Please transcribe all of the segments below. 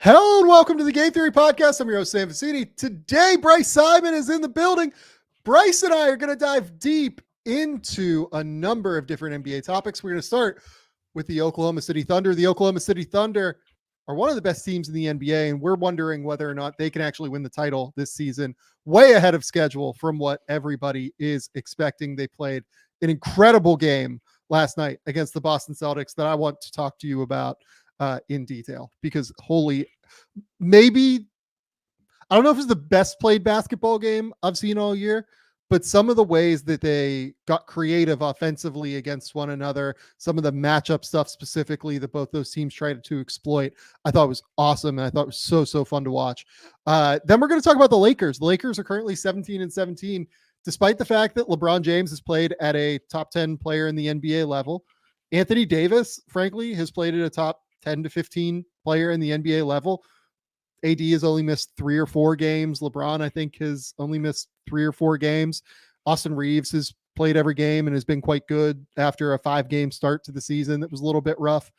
Hello and welcome to the Game Theory Podcast. I'm your host, Sam Vecini. Today, Bryce Simon is in the building. Bryce and I are going to dive deep into a number of different NBA topics. We're going to start with the Oklahoma City Thunder. The Oklahoma City Thunder are one of the best teams in the NBA, and we're wondering whether or not they can actually win the title this season, way ahead of schedule from what everybody is expecting. They played an incredible game last night against the Boston Celtics that I want to talk to you about in detail, because maybe I don't know if it's the best played basketball game I've seen all year, but some of the ways that they got creative offensively against one another, some of the matchup stuff specifically that both those teams tried to exploit, I thought was awesome. And I thought it was so fun to watch. Then we're going to talk about the Lakers. The Lakers are currently 17-17, despite the fact that LeBron James has played at a top 10 player in the NBA level. Anthony Davis, frankly, has played at a top 10 to 15 player in the NBA level. AD has only missed 3 or 4 games. LeBron, I think, has only missed 3 or 4 games. Austin Reeves has played every game and has been quite good after a 5-game start to the season that was a little bit rough.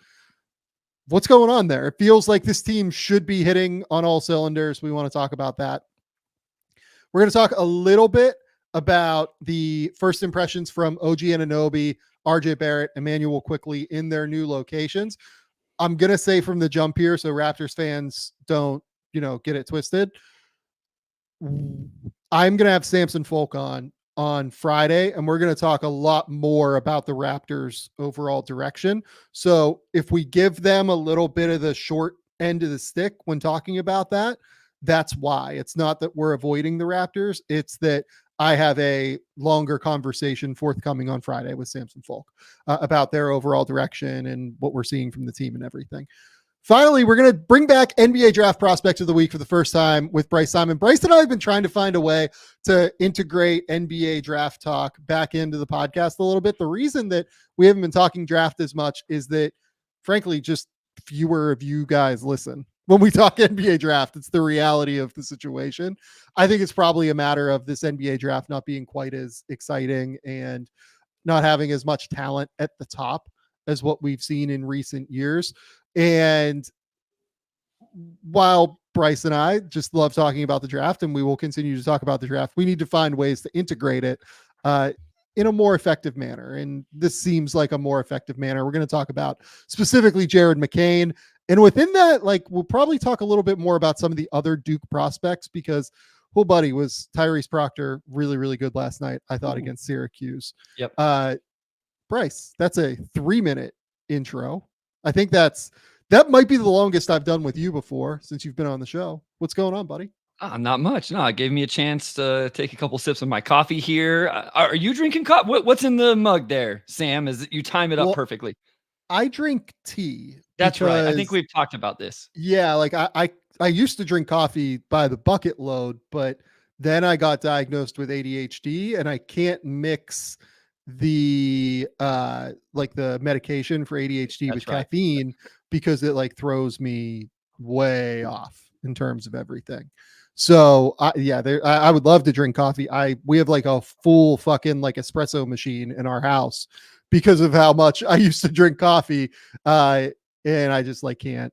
What's going on there? It feels like this team should be hitting on all cylinders. We want to talk about that. We're going to talk a little bit about the first impressions from OG Anunoby, RJ Barrett, Immanuel Quickley in their new locations. I'm going to say from the jump here, so Raptors fans don't, get it twisted. I'm going to have Samson Folk on Friday, and we're going to talk a lot more about the Raptors' overall direction. So if we give them a little bit of the short end of the stick when talking about that, that's why. It's not that we're avoiding the Raptors. It's that I have a longer conversation forthcoming on Friday with Samson Folk about their overall direction and what we're seeing from the team and everything. Finally, we're going to bring back NBA Draft Prospect of the Week for the first time with Bryce Simon. Bryce and I have been trying to find a way to integrate NBA draft talk back into the podcast a little bit. The reason that we haven't been talking draft as much is that, frankly, just fewer of you guys listen. When we talk NBA draft, it's the reality of the situation. I think it's probably a matter of this NBA draft not being quite as exciting and not having as much talent at the top as what we've seen in recent years. And while Bryce and I just love talking about the draft, and we will continue to talk about the draft, we need to find ways to integrate it in a more effective manner. And this seems like a more effective manner. We're going to talk about specifically Jared McCain. And within that, we'll probably talk a little bit more about some of the other Duke prospects, because buddy was Tyrese Proctor really, really good last night, I thought, against Syracuse. Yep. Bryce, that's a 3-minute intro. I think that might be the longest I've done with you before since you've been on the show. What's going on, buddy? Not much. No, it gave me a chance to take a couple sips of my coffee here. Are you drinking coffee? What's in the mug there, Sam? Is it, you time it up perfectly? I drink tea. That's right. I think we've talked about this. Yeah, I used to drink coffee by the bucket load, but then I got diagnosed with ADHD and I can't mix the the medication for ADHD with caffeine because it throws me way off in terms of everything. So I would love to drink coffee. We have a full fucking espresso machine in our house because of how much I used to drink coffee. And I just can't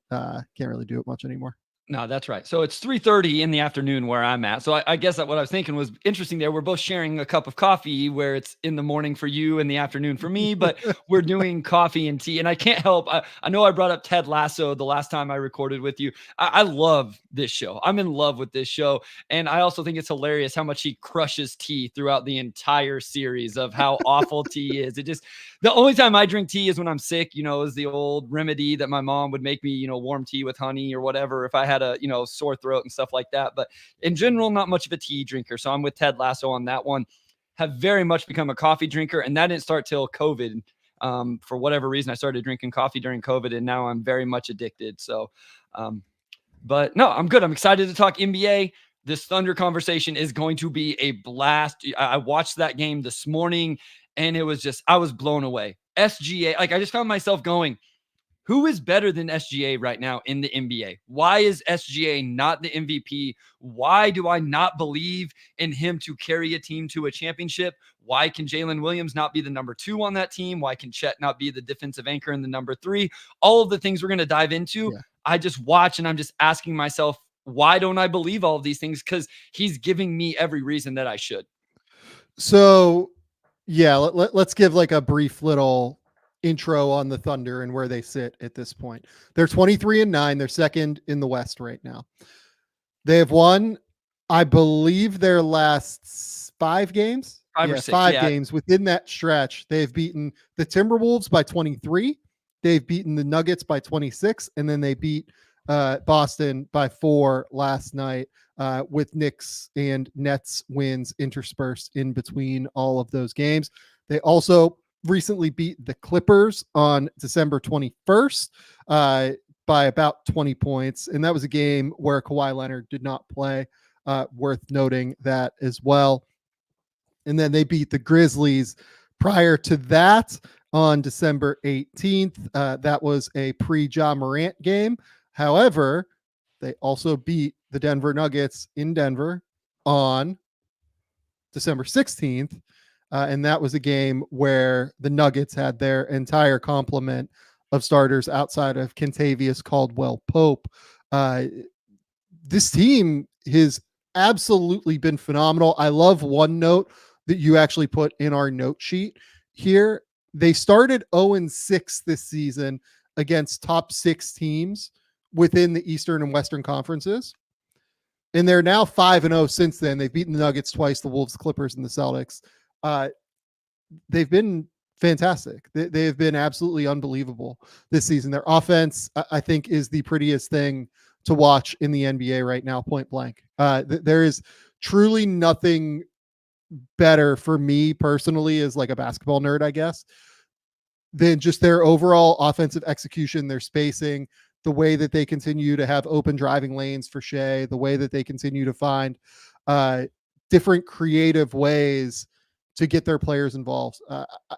really do it much anymore. No, that's right. So it's 3:30 in the afternoon where I'm at. So I guess that what I was thinking was interesting there. We're both sharing a cup of coffee where it's in the morning for you and the afternoon for me, but we're doing coffee and tea. And I can't help. I know I brought up Ted Lasso the last time I recorded with you. I love this show. I'm in love with this show. And I also think it's hilarious how much he crushes tea throughout the entire series of how awful tea is. The only time I drink tea is when I'm sick, is the old remedy that my mom would make me, warm tea with honey or whatever if I had a, sore throat and stuff like that. But in general, not much of a tea drinker. So I'm with Ted Lasso on that one. Have very much become a coffee drinker. And that didn't start till COVID. For whatever reason, I started drinking coffee during COVID and now I'm very much addicted. So, but no, I'm good. I'm excited to talk NBA. This Thunder conversation is going to be a blast. I watched that game this morning and it was I was blown away. SGA, I just found myself going, who is better than SGA right now in the NBA? Why is SGA not the MVP? Why do I not believe in him to carry a team to a championship? Why can Jalen Williams not be the number 2 on that team? Why can Chet not be the defensive anchor and the number 3? All of the things we're going to dive into. Yeah. I just watch and I'm just asking myself, why don't I believe all of these things? Because he's giving me every reason that I should. So, yeah, let's give like a brief little intro on the Thunder and where they sit at this point. They're 23-9. They're second in the West right now. They have won, I believe, their last 5 games. Five or six, 5 games. Within that stretch, they've beaten the Timberwolves by 23. They've beaten the Nuggets by 26, and then they beat Boston by 4 last night, with Knicks and Nets wins interspersed in between all of those games. They also recently beat the Clippers on December 21st by about 20 points, and that was a game where Kawhi Leonard did not play. Worth noting that as well. And then they beat the Grizzlies prior to that on December 18th. That was a pre-Ja Morant game. However, they also beat the Denver Nuggets in Denver on December 16th. And that was a game where the Nuggets had their entire complement of starters outside of Kentavious Caldwell-Pope. This team has absolutely been phenomenal. I love one note that you actually put in our note sheet here. They started 0-6 this season against top 6 teams within the Eastern and Western conferences. And they're now 5-0 since then. They've beaten the Nuggets twice, the Wolves, the Clippers, and the Celtics. They've been fantastic. They have been absolutely unbelievable this season. Their offense, I think, is the prettiest thing to watch in the NBA right now, point blank. There is truly nothing better for me personally as like a basketball nerd, I guess, than just their overall offensive execution, their spacing, the way that they continue to have open driving lanes for Shea, the way that they continue to find different creative ways to get their players involved.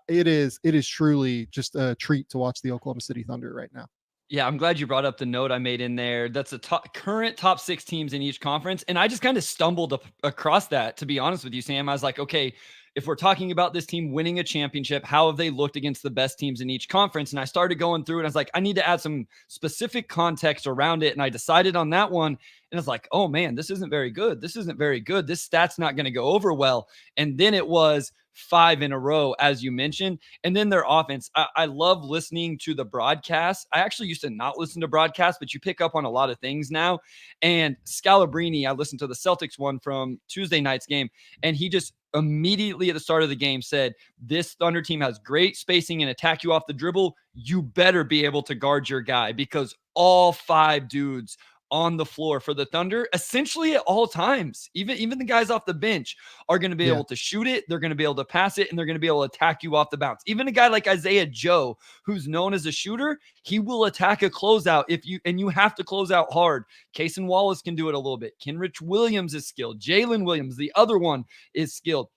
It is truly just a treat to watch the Oklahoma City Thunder right now. Yeah, I'm glad you brought up the note I made in there. That's the current top 6 teams in each conference. And I just kind of stumbled across that, to be honest with you, Sam. I was like, okay, if we're talking about this team winning a championship, how have they looked against the best teams in each conference? And I started going through and I was like, I need to add some specific context around it. And I decided on that one. And I was like, oh man, this isn't very good. This isn't very good. This stat's not going to go over well. And then it was 5 in a row, as you mentioned. And then their offense. I love listening to the broadcast. I actually used to not listen to broadcasts, but you pick up on a lot of things now. And Scalabrine, I listened to the Celtics one from Tuesday night's game, and he just immediately at the start of the game said, this Thunder team has great spacing and attack you off the dribble. You better be able to guard your guy, because all 5 dudes on the floor for the Thunder, essentially at all times, even the guys off the bench, are going to be able to shoot it. They're going to be able to pass it, and they're going to be able to attack you off the bounce. Even a guy like Isaiah Joe, who's known as a shooter, he will attack a closeout and you have to close out hard. Cason Wallace can do it a little bit. Kenrich Williams is skilled. Jalen Williams, the other one, is skilled.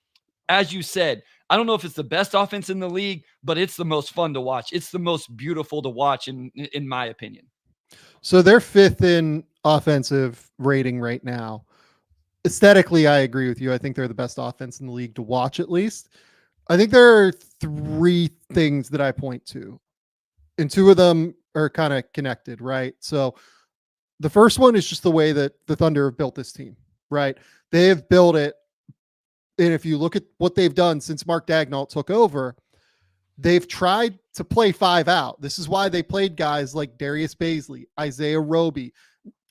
As you said, I don't know if it's the best offense in the league, but it's the most fun to watch. It's the most beautiful to watch, in my opinion. So they're 5th in offensive rating right now. Aesthetically, I agree with you. I think they're the best offense in the league to watch, at least. I think there are 3 things that I point to, and 2 of them are kind of connected, right? So the first one is just the way that the Thunder have built this team, right? They have built it. And if you look at what they've done since Mark Daigneault took over, they've tried to play 5 out. This is why they played guys like Darius Bazley, Isaiah Roby,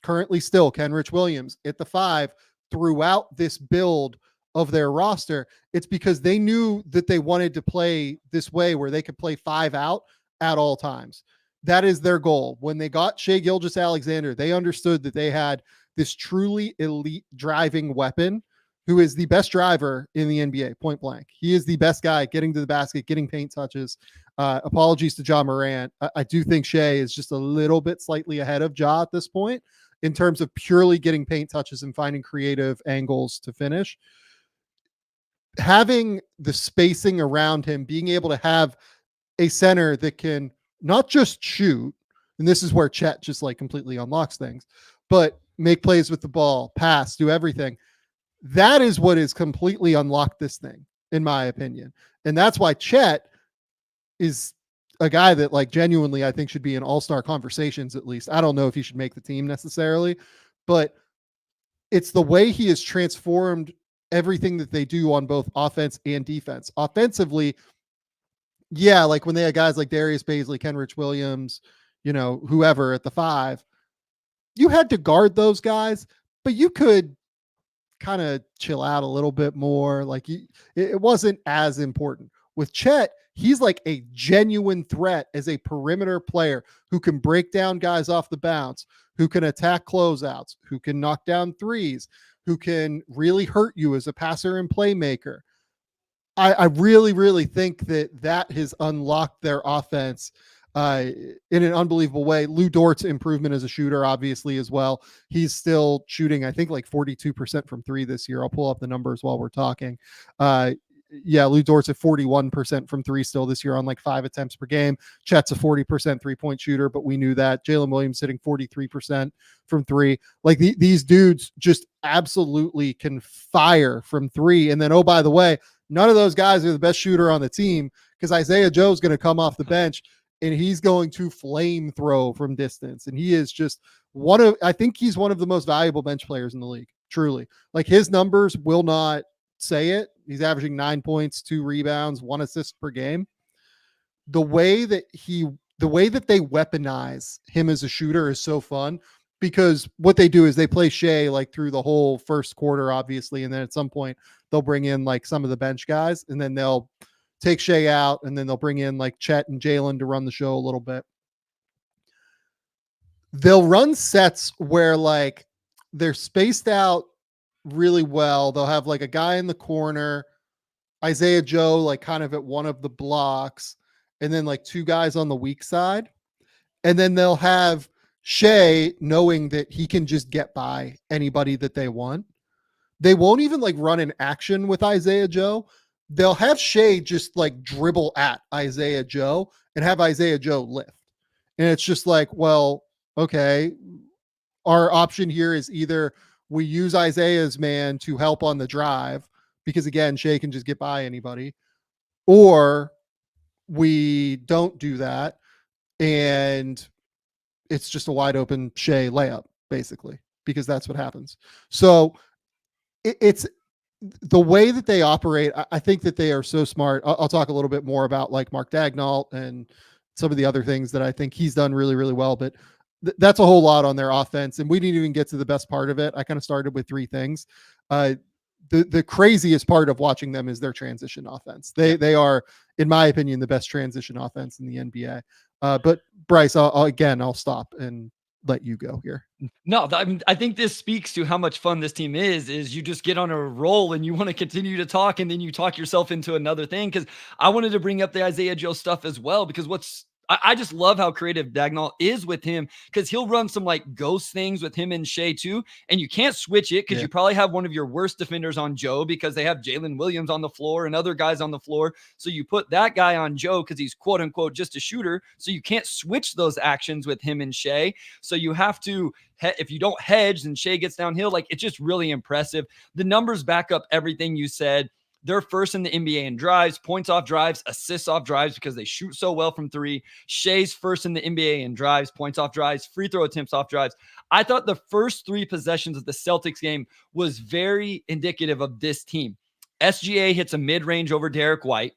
currently still Kenrich Williams at the 5 throughout this build of their roster. It's because they knew that they wanted to play this way where they could play 5 out at all times. That is their goal. When they got Shai Gilgeous-Alexander, they understood that they had this truly elite driving weapon who is the best driver in the NBA, point blank. He is the best guy getting to the basket, getting paint touches. Apologies to Ja Morant. I do think Shai is just a little bit slightly ahead of Ja at this point in terms of purely getting paint touches and finding creative angles to finish. Having the spacing around him, being able to have a center that can not just shoot, and this is where Chet just like completely unlocks things, but make plays with the ball, pass, do everything. That is what has completely unlocked this thing. in my opinion. And that's why Chet is a guy that like genuinely I think should be in all-star conversations at least. I don't know if he should make the team necessarily, but it's the way he has transformed everything that they do on both offense and defense. Offensively, yeah, like when they had guys like Darius Baisley, Kenrich Williams, whoever at the 5, you had to guard those guys, but you could kind of chill out a little bit more. Like it wasn't as important. With Chet, he's like a genuine threat as a perimeter player who can break down guys off the bounce, who can attack closeouts, who can knock down threes, who can really hurt you as a passer and playmaker. I really, really think that has unlocked their offense in an unbelievable way. Lou Dort's improvement as a shooter, obviously, as well. He's still shooting, I think, like 42% from 3 this year. I'll pull up the numbers while we're talking. Lou Dort's at 41% from 3 still this year on like 5 attempts per game. Chet's a 40% 3-point shooter, but we knew that. Jalen Williams hitting 43% from 3. Like these dudes just absolutely can fire from 3. And then, oh, by the way, none of those guys are the best shooter on the team because Isaiah Joe's going to come off the bench and he's going to flame throw from distance. And he is just I think he's one of the most valuable bench players in the league, truly. Like his numbers will not say it. He's averaging 9 points, 2 rebounds, 1 assist per game. The way that they weaponize him as a shooter is so fun because what they do is they play Shea like through the whole first quarter, obviously. And then at some point they'll bring in like some of the bench guys and then they'll take Shea out and then they'll bring in like Chet and Jalen to run the show a little bit. They'll run sets where like they're spaced out really well. They'll have like a guy in the corner, Isaiah Joe, like kind of at one of the blocks, and then like 2 guys on the weak side. And then they'll have Shea knowing that he can just get by anybody that they want. They won't even like run an action with Isaiah Joe. They'll have Shea just like dribble at Isaiah Joe and have Isaiah Joe lift. And it's just like, well, okay, our option here is either we use Isaiah's man to help on the drive because again, Shea can just get by anybody, or we don't do that. And it's just a wide open Shea layup basically, because that's what happens. So it's the way that they operate. I think that they are so smart. I'll talk a little bit more about like Mark Daigneault and some of the other things that I think he's done really, really well, but that's a whole lot on their offense. And we didn't even get to the best part of it. I kind of started with 3 things. The craziest part of watching them is their transition offense. They are, in my opinion, the best transition offense in the NBA. But Bryce, I'll stop and let you go here. No, I think this speaks to how much fun this team is you just get on a roll and you want to continue to talk and then you talk yourself into another thing. Cause I wanted to bring up the Isaiah Joe stuff as well, because I just love how creative Daigneault is with him, because he'll run some like ghost things with him and Shea too. And you can't switch it because you probably have one of your worst defenders on Joe because they have Jalen Williams on the floor and other guys on the floor. So you put that guy on Joe because he's quote unquote just a shooter. So you can't switch those actions with him and Shea. So you have to, if you don't hedge and Shea gets downhill, like it's just really impressive. The numbers back up everything you said. They're first in the NBA in drives, points off drives, assists off drives because they shoot so well from 3. Shea's first in the NBA in drives, points off drives, free throw attempts off drives. I thought the first 3 possessions of the Celtics game was very indicative of this team. SGA hits a mid-range over Derek White.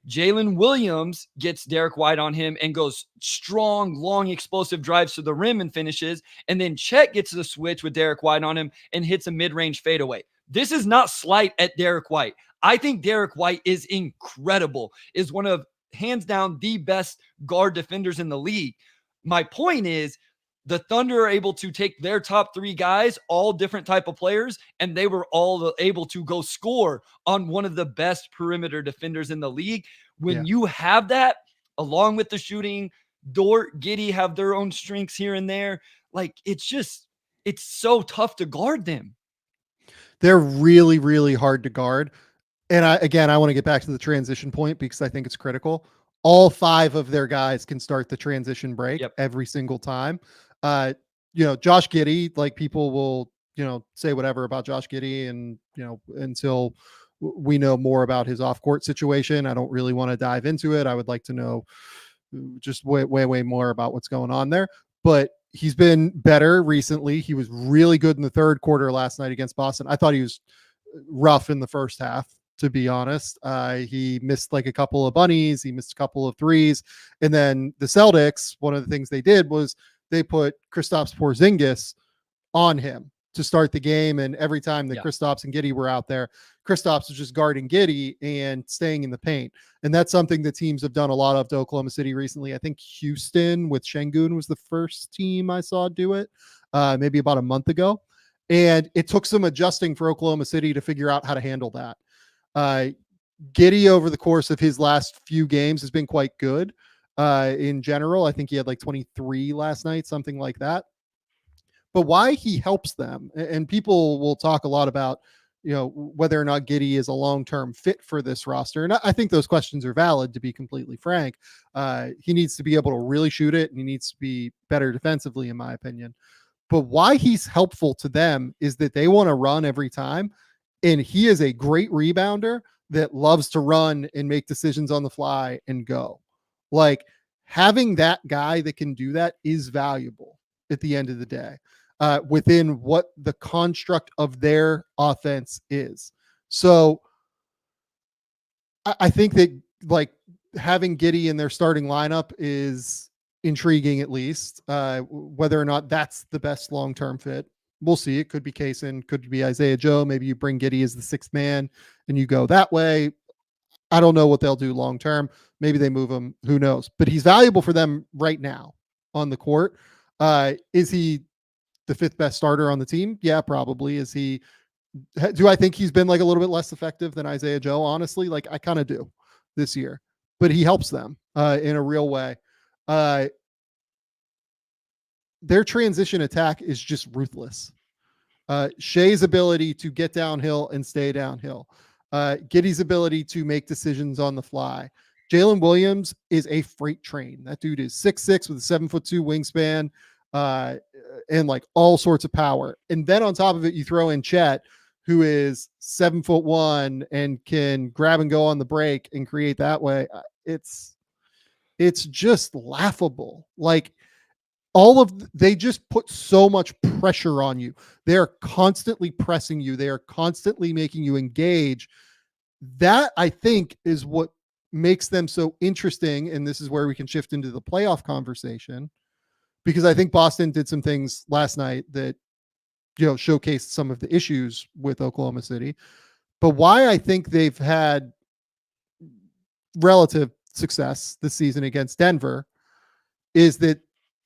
Jalen Williams gets Derek White on him and goes strong, long, explosive drives to the rim and finishes. And then Chet gets the switch with Derek White on him and hits a mid-range fadeaway. This is not slight at Derek White. I think Derek White is incredible, is one of, hands down, the best guard defenders in the league. My point is, the Thunder are able to take their top 3 guys, all different type of players, and they were all able to go score on one of the best perimeter defenders in the league. When you have that, along with the shooting, Dort, Giddey have their own strengths here and there. Like, it's so tough to guard them. They're really, really hard to guard. And I want to get back to the transition point because I think it's critical. All 5 of their guys can start the transition break every single time. Josh Giddey, like people will, say whatever about Josh Giddey and, until we know more about his off-court situation. I don't really want to dive into it. I would like to know just way more about what's going on there. But he's been better recently. He was really good in the third quarter last night against Boston. I thought he was rough in the first half, to be honest. He missed like a couple of bunnies. He missed a couple of threes. And then the Celtics, one of the things they did was they put Kristaps Porzingis on him to start the game. And every time that Kristaps and Giddey were out there, Kristaps was just guarding Giddey and staying in the paint. And that's something that teams have done a lot of to Oklahoma City recently. I think Houston with Şengün was the first team I saw do it, maybe about a month ago. And it took some adjusting for Oklahoma City to figure out how to handle that. Giddey over the course of his last few games has been quite good in general. I think he had like 23 last night, something like that. But why he helps them, and people will talk a lot about, whether or not Giddey is a long-term fit for this roster. And I think those questions are valid, to be completely frank. He needs to be able to really shoot it, and he needs to be better defensively, in my opinion. But why he's helpful to them is that they want to run every time. And he is a great rebounder that loves to run and make decisions on the fly and go. Like, having that guy that can do that is valuable at the end of the day, within what the construct of their offense is. So I think that like having Giddey in their starting lineup is intriguing, at least. Whether or not that's the best long-term fit, we'll see. It could be Kaysen, could be Isaiah Joe. Maybe you bring Giddey as the sixth man and you go that way. I don't know what they'll do long-term. Maybe they move him. Who knows? But he's valuable for them right now on the court. Is he the fifth best starter on the team? Yeah, probably. Is he? Do I think he's been like a little bit less effective than Isaiah Joe? Honestly, like I kind of do this year, but he helps them in a real way. Their transition attack is just ruthless. Shea's ability to get downhill and stay downhill. Giddey's ability to make decisions on the fly. Jalen Williams is a freight train. That dude is 6'6" with a 7'2" wingspan, and like all sorts of power. And then on top of it, you throw in Chet, who is 7'1" and can grab and go on the break and create that way. It's just laughable. Like they just put so much pressure on you. They're constantly pressing you. They are constantly making you engage. That, I think, is what makes them so interesting. And this is where we can shift into the playoff conversation, because I think Boston did some things last night that, showcased some of the issues with Oklahoma City. But why I think they've had relative success this season against Denver is that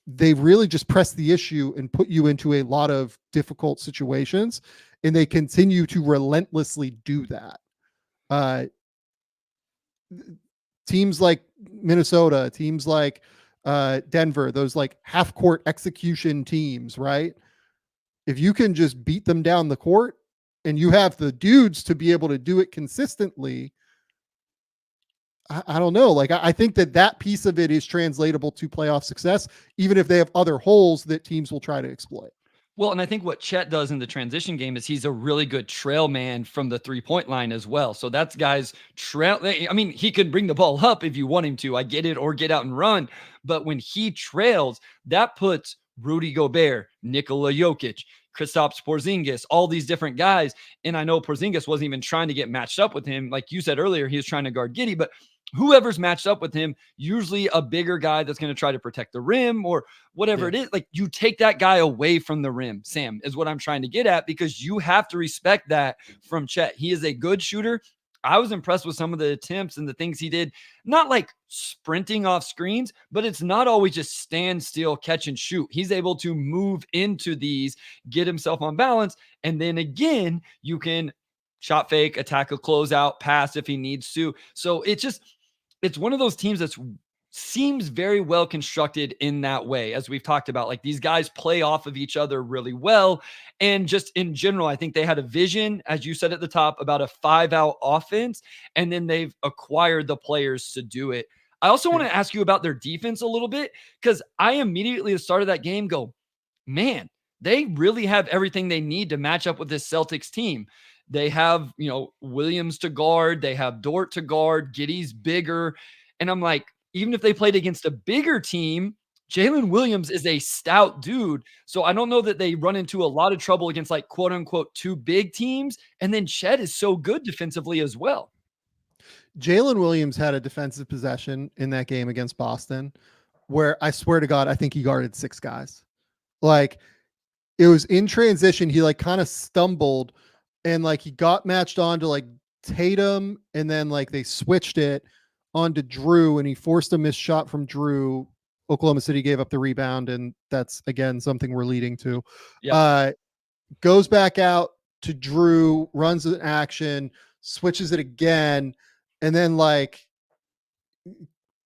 they really just press the issue and put you into a lot of difficult situations, and they continue to relentlessly do that. Teams like Minnesota, teams like Denver, those like half court execution teams, right? If you can just beat them down the court and you have the dudes to be able to do it consistently, I don't know. Like, I think that piece of it is translatable to playoff success, even if they have other holes that teams will try to exploit. Well, and I think what Chet does in the transition game is he's a really good trail man from the 3-point line as well. So that's guys trail. I mean, he can bring the ball up if you want him to. I get it, or get out and run. But when he trails, that puts Rudy Gobert, Nikola Jokic, Kristaps Porzingis, all these different guys. And I know Porzingis wasn't even trying to get matched up with him. Like you said earlier, he was trying to guard Giddey, but whoever's matched up with him, usually a bigger guy that's going to try to protect the rim or whatever it is. Like, you take that guy away from the rim, Sam, is what I'm trying to get at, because you have to respect that from Chet. He is a good shooter. I was impressed with some of the attempts and the things he did, not like sprinting off screens, but it's not always just stand still, catch and shoot. He's able to move into these, get himself on balance. And then again, you can shot fake, attack a closeout, pass if he needs to. So it's one of those teams that seems very well constructed in that way. As we've talked about, like, these guys play off of each other really well. And just in general, I think they had a vision, as you said at the top, about a 5-out offense, and then they've acquired the players to do it. I also want to ask you about their defense a little bit, because I immediately at the start of that game go, man, they really have everything they need to match up with this Celtics team. They have, Williams to guard. They have Dort to guard. Giddey's bigger. And I'm like, even if they played against a bigger team, Jalen Williams is a stout dude. So I don't know that they run into a lot of trouble against like quote unquote 2 big teams. And then Chet is so good defensively as well. Jalen Williams had a defensive possession in that game against Boston where I swear to God, I think he guarded 6 guys. Like it was in transition. He like kind of stumbled and like he got matched on to like Tatum and then like they switched it onto Drew and he forced a missed shot from Drew. Oklahoma City gave up the rebound and that's again something we're leading to. Yep. Goes back out to Drew, runs an action, switches it again, and then like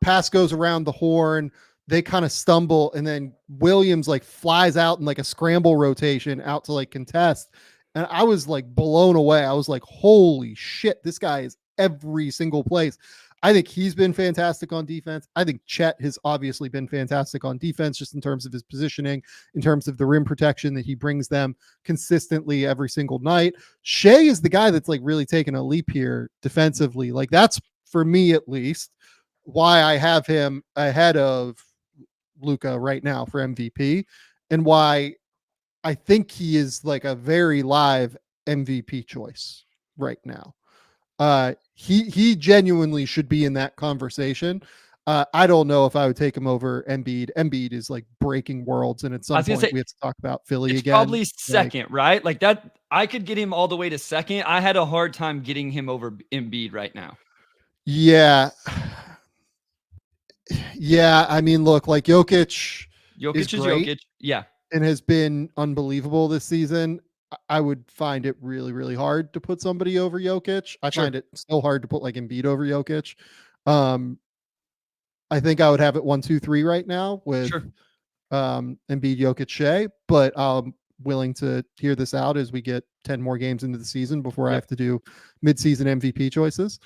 pass goes around the horn. They kind of stumble, and then Williams like flies out in like a scramble rotation out to like contest. And I was like blown away. I was like, holy shit, this guy is every single place. I think he's been fantastic on defense. I think Chet has obviously been fantastic on defense, just in terms of his positioning, in terms of the rim protection that he brings them consistently every single night. Shea is the guy that's like really taken a leap here defensively. Like that's, for me at least, why I have him ahead of Luka right now for MVP, and why I think he is like a very live MVP choice right now. He genuinely should be in that conversation. I don't know if I would take him over Embiid. Embiid is like breaking worlds, and at some point we have to talk about Philly it's again. Probably second, right? Like that, I could get him all the way to second. I had a hard time getting him over Embiid right now. Yeah. Yeah, I mean, look, like Jokic is great, Jokic, yeah, and has been unbelievable this season. I would find it really, really hard to put somebody over Jokic. I find it so hard to put like Embiid over Jokic. I think I would have it 1, 2, 3 right now with Embiid, Jokic, Shea, but I'm willing to hear this out as we get 10 more games into the season before I have to do mid-season MVP choices.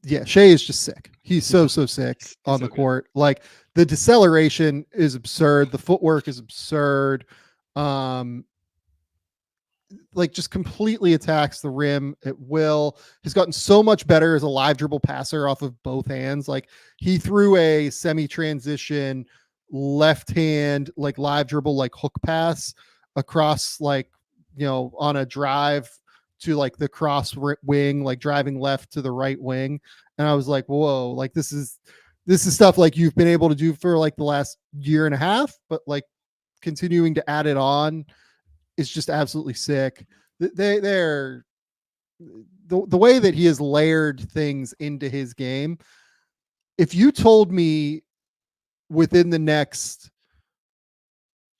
Yeah, Shea is just sick. He's so sick on the court. Like the deceleration is absurd. The footwork is absurd. Like just completely attacks the rim at will. Has gotten so much better as a live dribble passer off of both hands. Like he threw a semi-transition left hand, like live dribble, like hook pass across, like, on a drive to like the cross wing, like driving left to the right wing. And I was like, whoa, like this is stuff like you've been able to do for like the last year and a half, but like continuing to add it on is just absolutely sick. They're the way that he has layered things into his game. If you told me within the next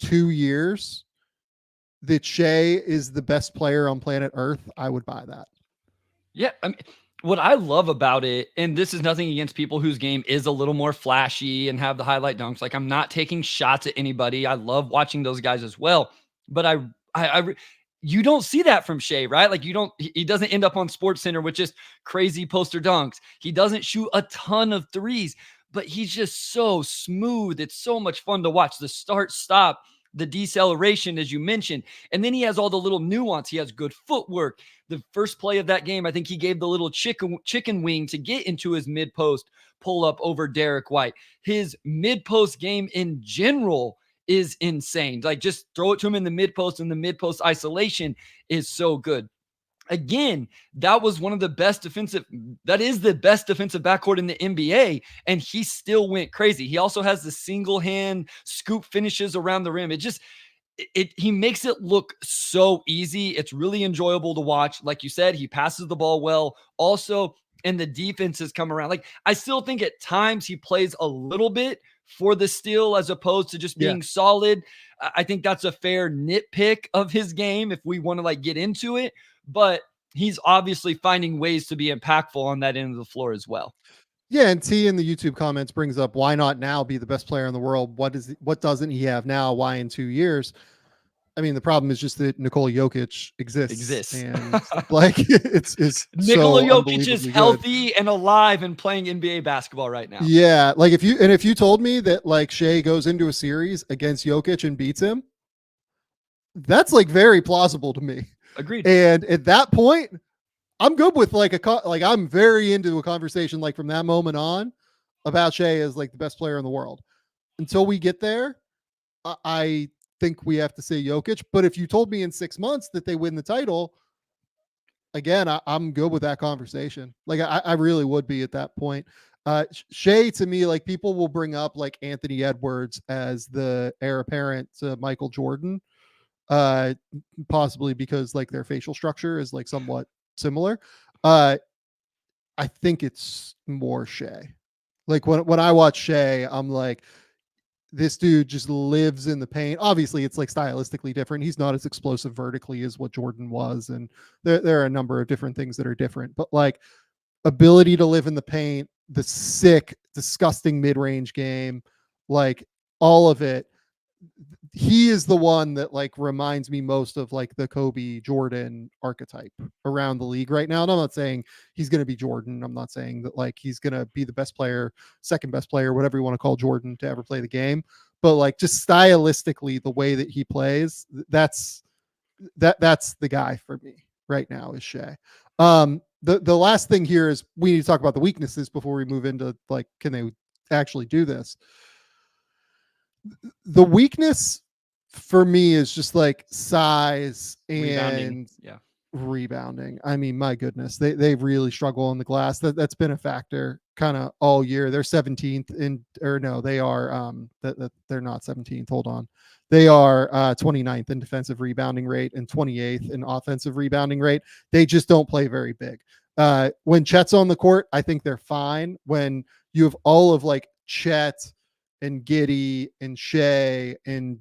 2 years that Shea is the best player on planet Earth, I would buy that. Yeah. I mean, what I love about it, and this is nothing against people whose game is a little more flashy and have the highlight dunks. Like I'm not taking shots at anybody. I love watching those guys as well. But you don't see that from Shea, right? Like he doesn't end up on Sports Center with just crazy poster dunks. He doesn't shoot a ton of threes, but he's just so smooth. It's so much fun to watch. The start, stop, the deceleration, as you mentioned. And then he has all the little nuance. He has good footwork. The first play of that game, I think he gave the little chicken wing to get into his mid-post pull up over Derek White. His mid-post game in general is insane. Like just throw it to him in the mid-post, and the mid-post isolation is so good. Again, that is the best defensive backcourt in the NBA, and he still went crazy. He also has the single hand scoop finishes around the rim. He makes it look so easy. It's really enjoyable to watch. Like you said, he passes the ball well. Also, and the defense has come around. Like I still think at times he plays a little bit for the steal as opposed to just being solid. I think that's a fair nitpick of his game if we want to like get into it, but he's obviously finding ways to be impactful on that end of the floor as well. Yeah, and T in the YouTube comments brings up, why not now be the best player in the world? What doesn't he have now? Why in 2 years? I mean, the problem is just that Nikola Jokic exists. And like it's Nikola so Jokic is healthy and alive and playing NBA basketball right now. Yeah, like if you told me that like Shea goes into a series against Jokic and beats him, That's like very plausible to me. Agreed. And at that point, I'm good with like I'm very into a conversation like from that moment on about Shea as like the best player in the world. Until we get there, I think we have to say Jokic. But if you told me in 6 months that they win the title, again, I'm good with that conversation. Like I really would be at that point. Shea, to me, like people will bring up like Anthony Edwards as the heir apparent to Michael Jordan, possibly because like their facial structure is like somewhat similar. I think it's more Shea. Like when I watch Shea, I'm like, this dude just lives in the paint. Obviously, it's like stylistically different. He's not as explosive vertically as what Jordan was, and there are a number of different things that are different. But like ability to live in the paint, the sick, disgusting mid-range game, like all of it. He is the one that like reminds me most of like the Kobe Jordan archetype around the league right now. And I'm not saying he's going to be Jordan. I'm not saying that like he's going to be the best player, second best player, whatever you want to call Jordan to ever play the game. But like just stylistically, the way that he plays, that's the guy for me right now is Shea. The last thing here is we need to talk about the weaknesses before we move into like, can they actually do this? The weakness for me is just like size and rebounding. I mean, my goodness, they really struggle on the glass. That's been a factor kind of all year. They're 17th in, or no, they are they're not 17th. Hold on. They are 29th in defensive rebounding rate and 28th in offensive rebounding rate. They just don't play very big. When Chet's on the court, I think they're fine. When you have all of like Chet and Giddey and Shea and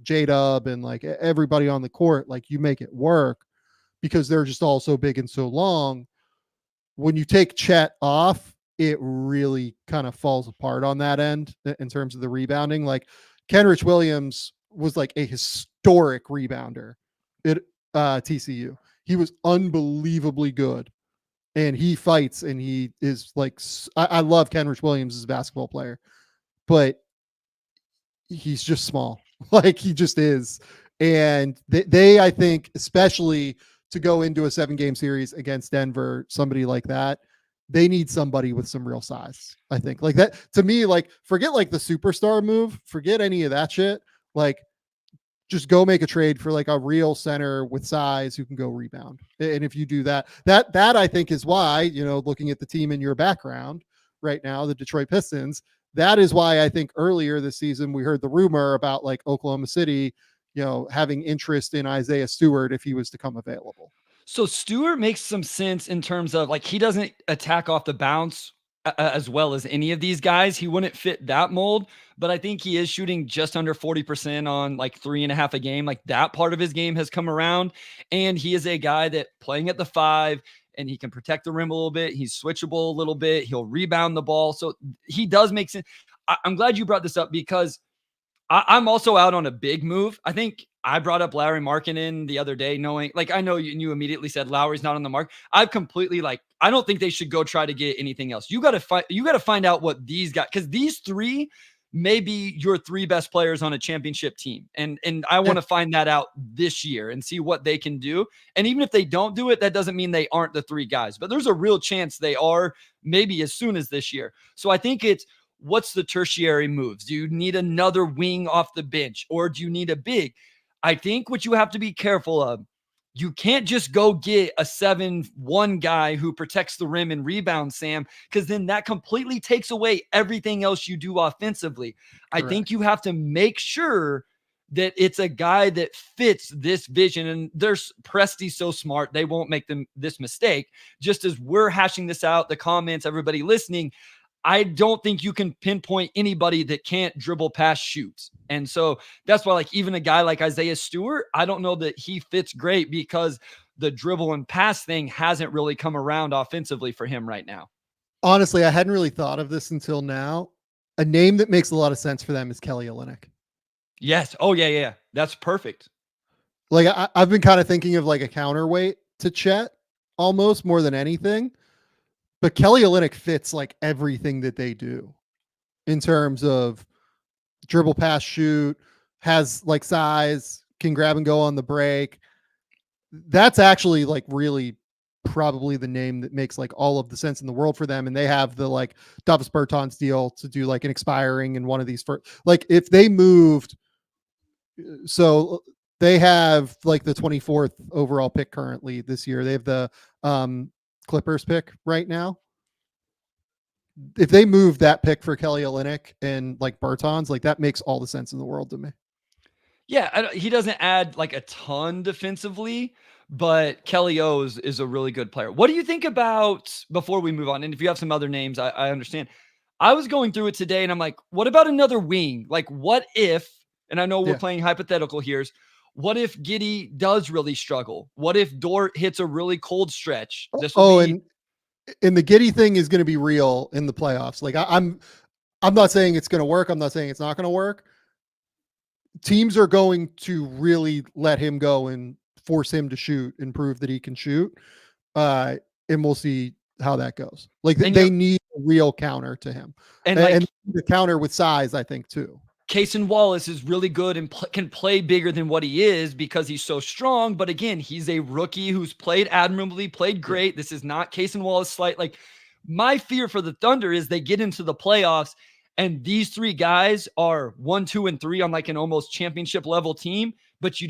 J-Dub and like everybody on the court, like you make it work because they're just all so big and so long. When you take Chet off, it really kind of falls apart on that end in terms of the rebounding. Like Kenrich Williams was like a historic rebounder at TCU. He was unbelievably good. And he fights and he is like, I love Kenrich Williams as a basketball player, but he's just small. Like he just is. And they, I think, especially to go into a 7-game series against Denver, somebody like that, they need somebody with some real size. I think like that to me, like forget like the superstar move, forget any of that shit. Like just go make a trade for like a real center with size who can go rebound. And if you do that I think is why, looking at the team in your background right now, the Detroit Pistons, that is why I think earlier this season we heard the rumor about like Oklahoma City, having interest in Isaiah Stewart if he was to come available. So Stewart makes some sense in terms of like he doesn't attack off the bounce as well as any of these guys. He wouldn't fit that mold, but I think he is shooting just under 40% on like 3.5 a game. Like that part of his game has come around, and he is a guy that playing at the 5 and he can protect the rim a little bit. He's switchable a little bit. He'll rebound the ball. So he does make sense. I'm glad you brought this up because I'm also out on a big move. I think I brought up Larry Markkinen the other day, knowing like I know you immediately said Lowry's not on the mark. I've completely like I don't think they should go try to get anything else. You got to find out what these guys, because these 3 may be your 3 best players on a championship team, and I want to find that out this year and see what they can do. And even if they don't do it, that doesn't mean they aren't the 3 guys, but there's a real chance they are maybe as soon as this year. So I think it's, what's the tertiary moves? Do you need another wing off the bench, or do you need a big? I think what you have to be careful of, you can't just go get a 7-1 guy who protects the rim and rebounds, Sam, because then that completely takes away everything else you do offensively. Correct. I think you have to make sure that it's a guy that fits this vision. And there's Presti's so smart, they won't make this mistake. Just as we're hashing this out, the comments, everybody listening, I don't think you can pinpoint anybody that can't dribble, pass, shoot. And so that's why, like, even a guy like Isaiah Stewart, I don't know that he fits great because the dribble and pass thing hasn't really come around offensively for him right now. Honestly, I hadn't really thought of this until now. A name that makes a lot of sense for them is Kelly Olynyk. Yes. Oh, yeah. That's perfect. Like, I've been kind of thinking of like a counterweight to Chet almost more than anything. But Kelly Olynyk fits like everything that they do in terms of dribble, pass, shoot, has like size, can grab and go on the break. That's actually like really probably the name that makes like all of the sense in the world for them. And they have the like Davis Bertans deal to do like an expiring in one of these first, like if they moved, so they have like the 24th overall pick currently this year. They have the Clippers pick right now. If they move that pick for Kelly Olynyk and like Bertans, like that makes all the sense in the world to me. Yeah, he doesn't add like a ton defensively, but Kelly O is a really good player. What do you think about, before we move on, and if you have some other names, I understand. I was going through it today and I'm like, what about another wing? Like, what if, and I know we're playing hypothetical here, what if Giddey does really struggle? What if Dort hits a really cold stretch? This will be, and the Giddey thing is going to be real in the playoffs. Like I'm not saying it's going to work. I'm not saying it's not going to work. Teams are going to really let him go and force him to shoot and prove that he can shoot. And we'll see how that goes. Like they need a real counter to him, and the counter with size, I think too. Cason Wallace is really good and can play bigger than what he is because he's so strong. But again, he's a rookie who's played admirably, played great. This is not Cason Wallace slight. Like my fear for the Thunder is they get into the playoffs and these three guys are 1, 2, and 3 on like an almost championship level team, but you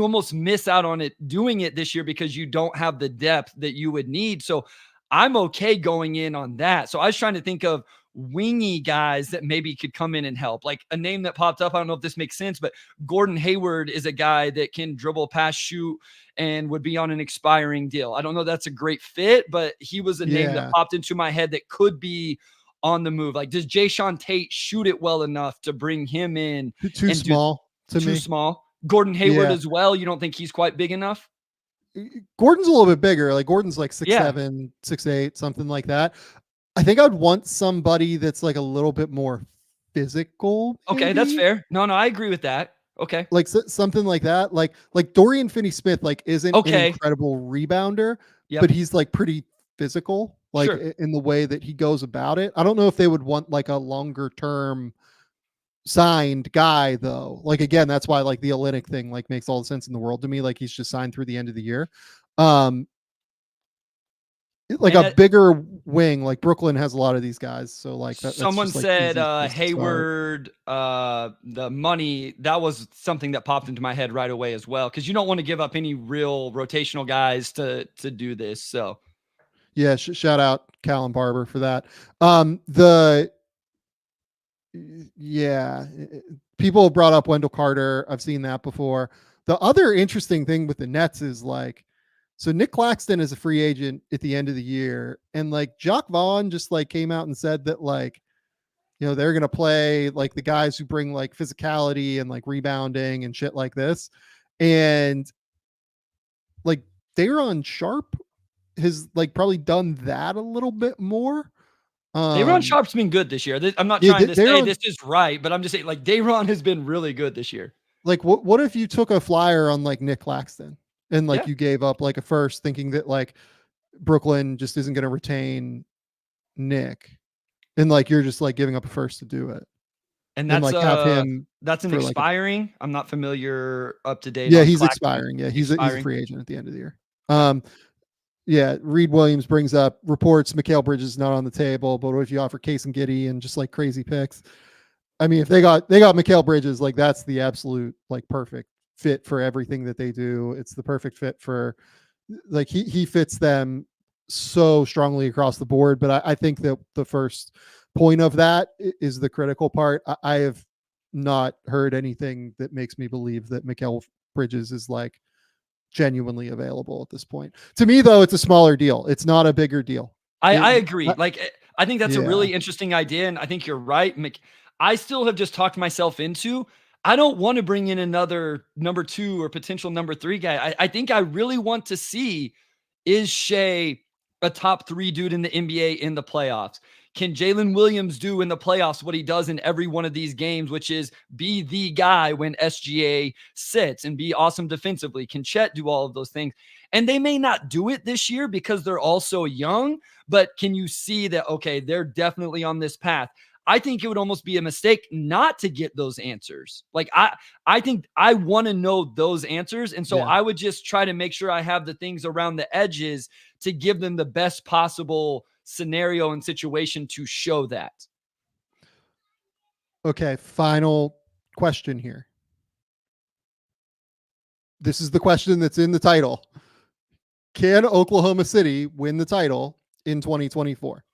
almost miss out on it doing it this year because you don't have the depth that you would need. So I'm okay going in on that. So I was trying to think of wingy guys that maybe could come in and help. Like a name that popped up, I don't know if this makes sense, but Gordon Hayward is a guy that can dribble, pass, shoot, and would be on an expiring deal. I don't know that's a great fit, but he was a name that popped into my head that could be on the move. Like, does Jayshawn Tate shoot it well enough to bring him in? Too small to me. Too small. Gordon Hayward as well. You don't think he's quite big enough? Gordon's a little bit bigger. Like Gordon's like 6'7", 6'8", something like that. I think I'd want somebody that's like a little bit more physical. Maybe. Okay, that's fair. No, I agree with that. Okay. Like something like that. Like Dorian Finney-Smith like isn't an incredible rebounder, but he's like pretty physical, like in the way that he goes about it. I don't know if they would want like a longer term signed guy though. Like again, that's why like the Olynyk thing like makes all the sense in the world to me. Like he's just signed through the end of the year. Like a bigger wing, like Brooklyn has a lot of these guys. So like someone said Hayward, the money, that was something that popped into my head right away as well. Cause you don't want to give up any real rotational guys to do this. So yeah, shout out Callum Barber for that. People have brought up Wendell Carter. I've seen that before. The other interesting thing with the Nets is like, so Nick Claxton is a free agent at the end of the year. And like Jacques Vaughn just like came out and said that like, you know, they're going to play like the guys who bring like physicality and like rebounding and shit like this. And like Day'Ron Sharpe has like probably done that a little bit more. Day'Ron Sharpe's been good this year. I'm not trying to say this is right, but I'm just saying like Day'Ron has been really good this year. Like what if you took a flyer on like Nick Claxton and like you gave up like a first thinking that like Brooklyn just isn't going to retain Nick and like you're just like giving up a first to do it. And that's like have him that's an expiring. Like I'm not familiar up to date. Yeah, he's expiring. Yeah, he's a free agent at the end of the year. Yeah, Reed Williams brings up reports Mikal Bridges is not on the table, but what if you offer Case and Giddey and just like crazy picks? I mean, if they got Mikal Bridges, like that's the absolute like perfect fit for everything that they do. It's the perfect fit for like he fits them so strongly across the board. But I think that the first point of that is the critical part. I have not heard anything that makes me believe that Mikal Bridges is like genuinely available at this point. To me, though, it's a smaller deal. It's not a bigger deal. I agree. Like, I think that's a really interesting idea. And I think you're right. I still have just talked myself into, I don't want to bring in another number 2 or potential number 3 guy. I think I really want to see, is Shea a top 3 dude in the NBA in the playoffs? Can Jalen Williams do in the playoffs what he does in every one of these games, which is be the guy when SGA sits and be awesome defensively? Can Chet do all of those things? And they may not do it this year because they're all so young, but can you see that, okay, they're definitely on this path? I think it would almost be a mistake not to get those answers. Like I think I want to know those answers. And so I would just try to make sure I have the things around the edges to give them the best possible scenario and situation to show that. Okay, final question here. This is the question that's in the title. Can Oklahoma City win the title in 2024?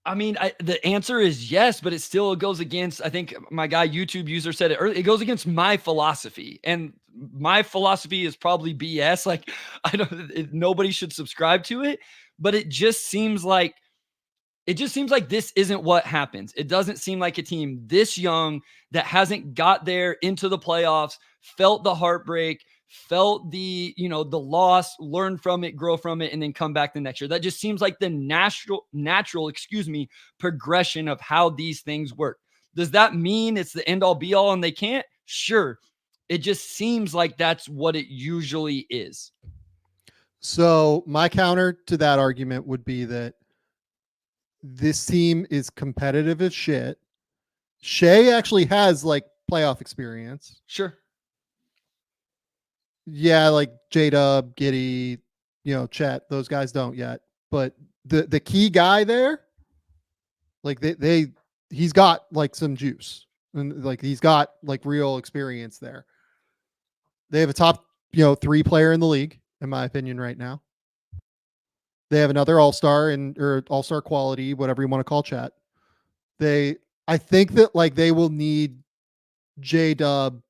I mean, the answer is yes, but it still goes against, I think my guy YouTube user said it earlier, it goes against my philosophy. And my philosophy is probably BS. Like, nobody should subscribe to it, but it just seems like this isn't what happens. It doesn't seem like a team this young that hasn't got there into the playoffs, felt the heartbreak, felt the loss, learn from it, grow from it, and then come back the next year. That just seems like the natural, progression of how these things work. Does that mean it's the end all be all and they can't? Sure. It just seems like that's what it usually is. So my counter to that argument would be that this team is competitive as shit. Shea actually has like playoff experience. Sure. Yeah, like J-Dub, Giddey, Chet, those guys don't yet. But the key guy there, like he's got like some juice and like he's got like real experience there. They have a top, 3 player in the league, in my opinion, right now. They have another all-star or all-star quality, whatever you want to call Chet. I think that like they will need J-Dub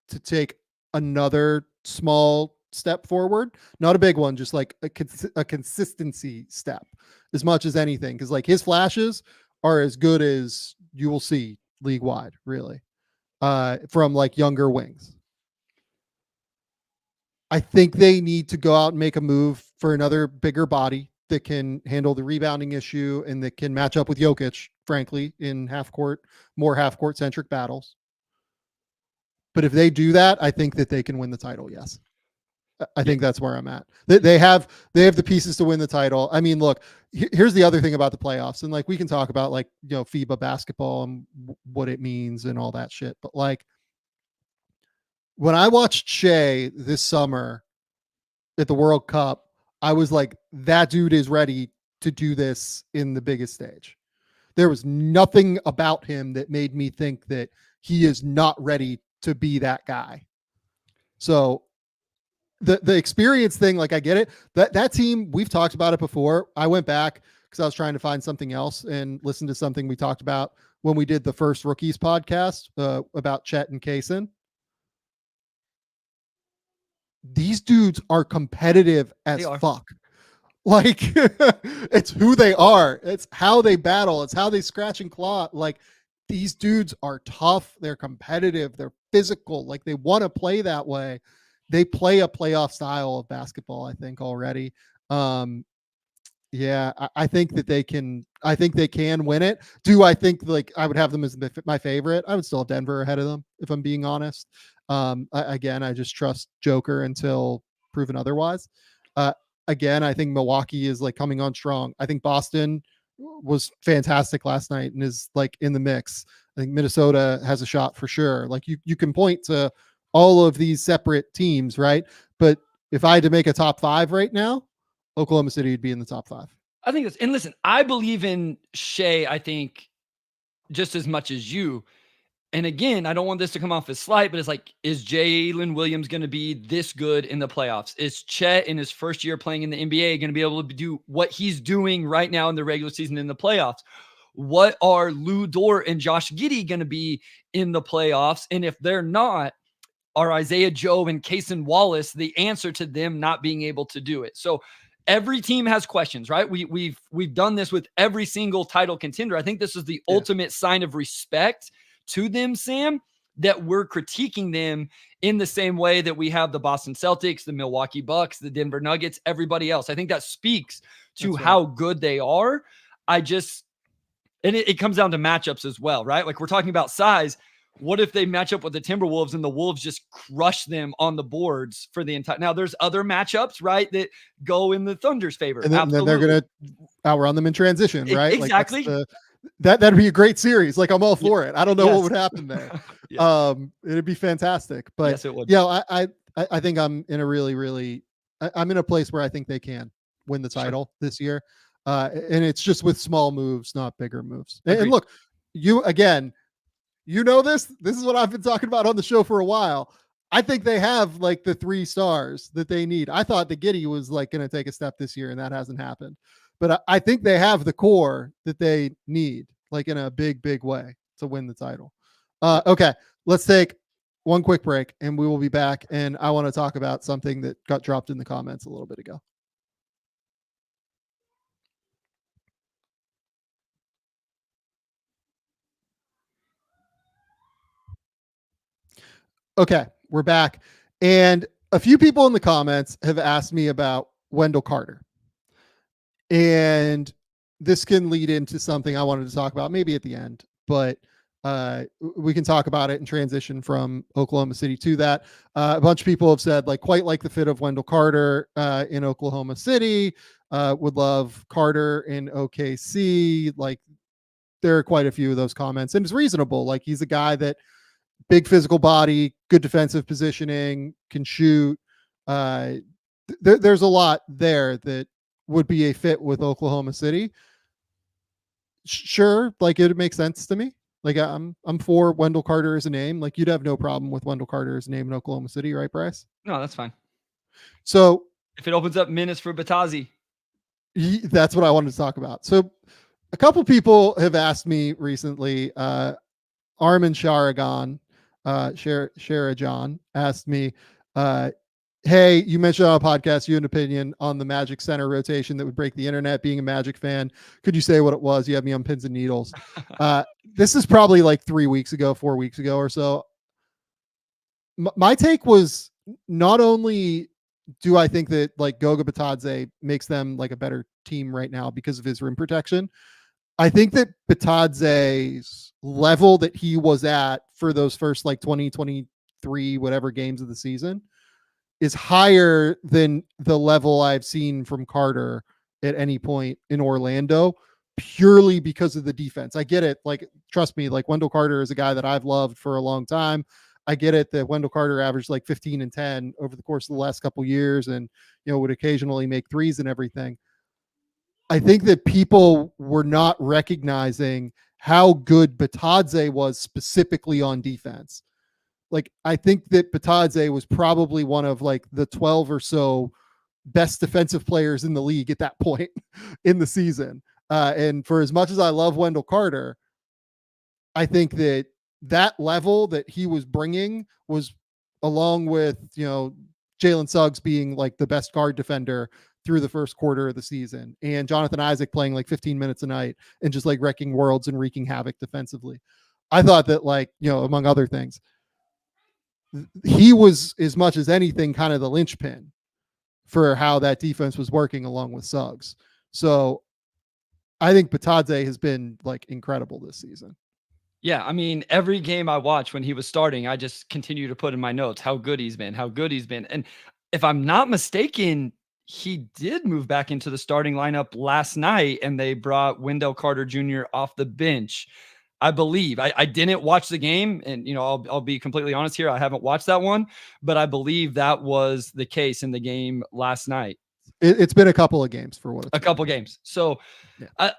to take another small step forward, not a big one, just like a consistency step as much as anything. Cause like his flashes are as good as you will see league wide, really, from like younger wings. I think they need to go out and make a move for another bigger body that can handle the rebounding issue and that can match up with Jokic, frankly, in more half court centric battles. But if they do that, I think that they can win the title. Yes. I think that's where I'm at. They have the pieces to win the title. I mean, look, here's the other thing about the playoffs. And like, we can talk about like, FIBA basketball and what it means and all that shit. But like, when I watched Shea this summer at the World Cup, I was like, that dude is ready to do this in the biggest stage. There was nothing about him that made me think that he is not ready to be that guy. So the experience thing, like I get it. That team, we've talked about it before. I went back because I was trying to find something else and listen to something we talked about when we did the first Rookies podcast about Chet and Kaysen. These dudes are competitive as fuck. Like it's who they are. It's how they battle. It's how they scratch and claw. Like these dudes are tough. They're competitive. They're physical. Like they want to play that way. They play a playoff style of basketball, I think already. Yeah, I think that they can. I think they can win it. Do I think like I would have them as my favorite? I would still have Denver ahead of them if I'm being honest. Again, I just trust Joker until proven otherwise. Again, I think Milwaukee is like coming on strong. I think Boston was fantastic last night and is like in the mix. I think Minnesota has a shot for sure. Like you can point to all of these separate teams, right? But if I had to make a top 5 right now, Oklahoma City would be in the top 5. I think that's, and listen, I believe in Shea, I think just as much as you. And again, I don't want this to come off as slight, but it's like, is Jalen Williams going to be this good in the playoffs? Is Chet in his first year playing in the NBA going to be able to do what he's doing right now in the regular season in the playoffs? What are Lou Dort and Josh Giddey going to be in the playoffs? And if they're not, are Isaiah Joe and Kaysen Wallace the answer to them not being able to do it? So every team has questions, right? We've done this with every single title contender. I think this is the ultimate sign of respect to them, Sam, that we're critiquing them in the same way that we have the Boston Celtics, the Milwaukee Bucks, the Denver Nuggets, everybody else. I think that speaks to how good they are. And it comes down to matchups as well, right? Like we're talking about size. What if they match up with the Timberwolves and the Wolves just crush them on the boards for the entire? Now there's other matchups, right, that go in the Thunder's favor. And then they're going to outrun them in transition, right? Exactly. Like that'd be a great series. Like I'm all for it. I don't know what Yes. would happen there. Yeah. It'd be fantastic. But Yes, it would. yeah, I think I'm in a really I'm in a place where I think they can win the Sure. title this year. And it's just with small moves, not bigger moves. And Agreed. look, you again, you know this. This is what I've been talking about on the show for a while. I think they have like the 3 stars that they need. I thought the Giddey was like going to take a step this year, and that hasn't happened. But I think they have the core that they need, like in a big way, to win the title. Okay, let's take one quick break, and we will be back. And I want to talk about something that got dropped in the comments a little bit ago. Okay, we're back. And a few people in the comments have asked me about Wendell Carter. And this can lead into something I wanted to talk about maybe at the end, but we can talk about it and transition from Oklahoma City to that. A bunch of people have said like quite like the fit of Wendell Carter in Oklahoma City, would love Carter in OKC. Like there are quite a few of those comments, and it's reasonable. Like he's a guy that big physical body, good defensive positioning, can shoot. There's a lot there that would be a fit with Oklahoma City. Sure, like it makes sense to me. Like I'm for Wendell Carter as a name. Like you'd have no problem with Wendell Carter as a name in Oklahoma City, right, Bryce? No, that's fine. So if it opens up minutes for Bitadze, that's what I wanted to talk about. So a couple people have asked me recently. Armin Sharagan, Sharajan asked me, hey, you mentioned on a podcast, you had an opinion on the Magic center rotation that would break the internet. Being a Magic fan, could you say what it was? You have me on pins and needles. This is probably like 4 weeks ago or so. My take was not only do I think that like Goga Bitadze makes them like a better team right now because of his rim protection, I think that Bitadze's level that he was at for those first like 20, 23, whatever games of the season is higher than the level I've seen from Carter at any point in Orlando, purely because of the defense. I get it. Like, trust me, like Wendell Carter is a guy that I've loved for a long time. I get it that Wendell Carter averaged like 15 and 10 over the course of the last couple years and, you know, would occasionally make threes and everything. I think that people were not recognizing how good Bitadze was specifically on defense. Like, I think that Bitadze was probably one of like the 12 or so best defensive players in the league at that point in the season. And for as much as I love Wendell Carter, I think that that level that he was bringing was, along with, you know, Jalen Suggs being like the best guard defender through the first quarter of the season, and Jonathan Isaac playing like 15 minutes a night and just like wrecking worlds and wreaking havoc defensively. I thought that, like, you know, among other things, he was, as much as anything, kind of the linchpin for how that defense was working along with Suggs. So I think Bitadze has been like incredible this season. Yeah, I mean, every game I watched when he was starting, I just continue to put in my notes how good he's been, how good he's been. And if I'm not mistaken, he did move back into the starting lineup last night, and they brought Wendell Carter Jr. off the bench. I believe I didn't watch the game, and you know, I'll be completely honest here. I haven't watched that one, but I believe that was the case in the game last night. It's been a couple of games for what it's a couple games. So yeah.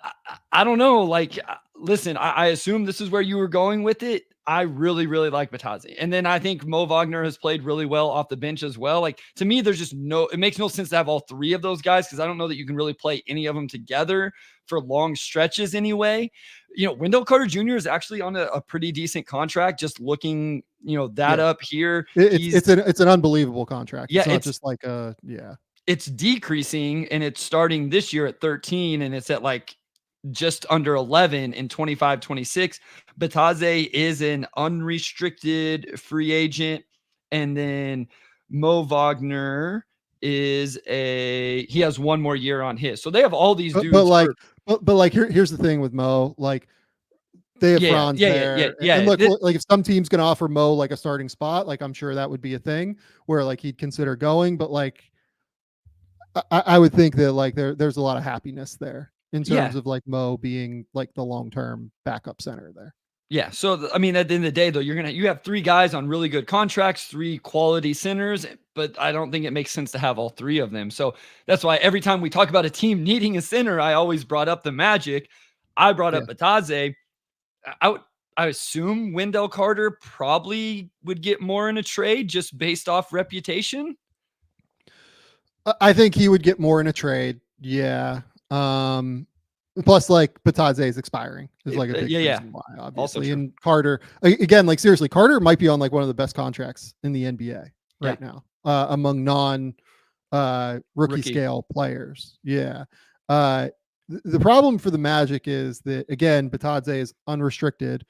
I don't know. Like, listen, I assume this is where you were going with it. I really, really like Bitadze. And then I think Mo Wagner has played really well off the bench as well. Like, to me, there's just it makes no sense to have all three of those guys, because I don't know that you can really play any of them together for long stretches anyway. You know, Wendell Carter Jr. is actually on a pretty decent contract. Just looking, you know, that up here. It's an unbelievable contract. Yeah, it's not just like it's decreasing, and it's starting this year at 13, and it's at like just under 11 in 25-26. Bitadze is an unrestricted free agent, and then Mo Wagner is he has one more year on his. So they have all these dudes. But like here's the thing with Mo, like they have Franz there. Yeah. And look, like if some team's gonna offer Mo like a starting spot, like I'm sure that would be a thing where like he'd consider going, but like I would think that like there's a lot of happiness there in Yeah. terms of like Mo being like the long-term backup center there. Yeah. So, I mean, at the end of the day, though, you have 3 guys on really good contracts, 3 quality centers, but I don't think it makes sense to have all 3 of them. So that's why every time we talk about a team needing a center, I always brought up the Magic. I brought Yeah. up Bitadze. I assume Wendell Carter probably would get more in a trade just based off reputation. I think he would get more in a trade. Yeah. Plus, like Bitadze is expiring is like a big reason why, obviously. And Carter, again, like seriously, Carter might be on like one of the best contracts in the NBA right now, among non rookie scale players. Yeah. The problem for the Magic is that again, Bitadze is unrestricted.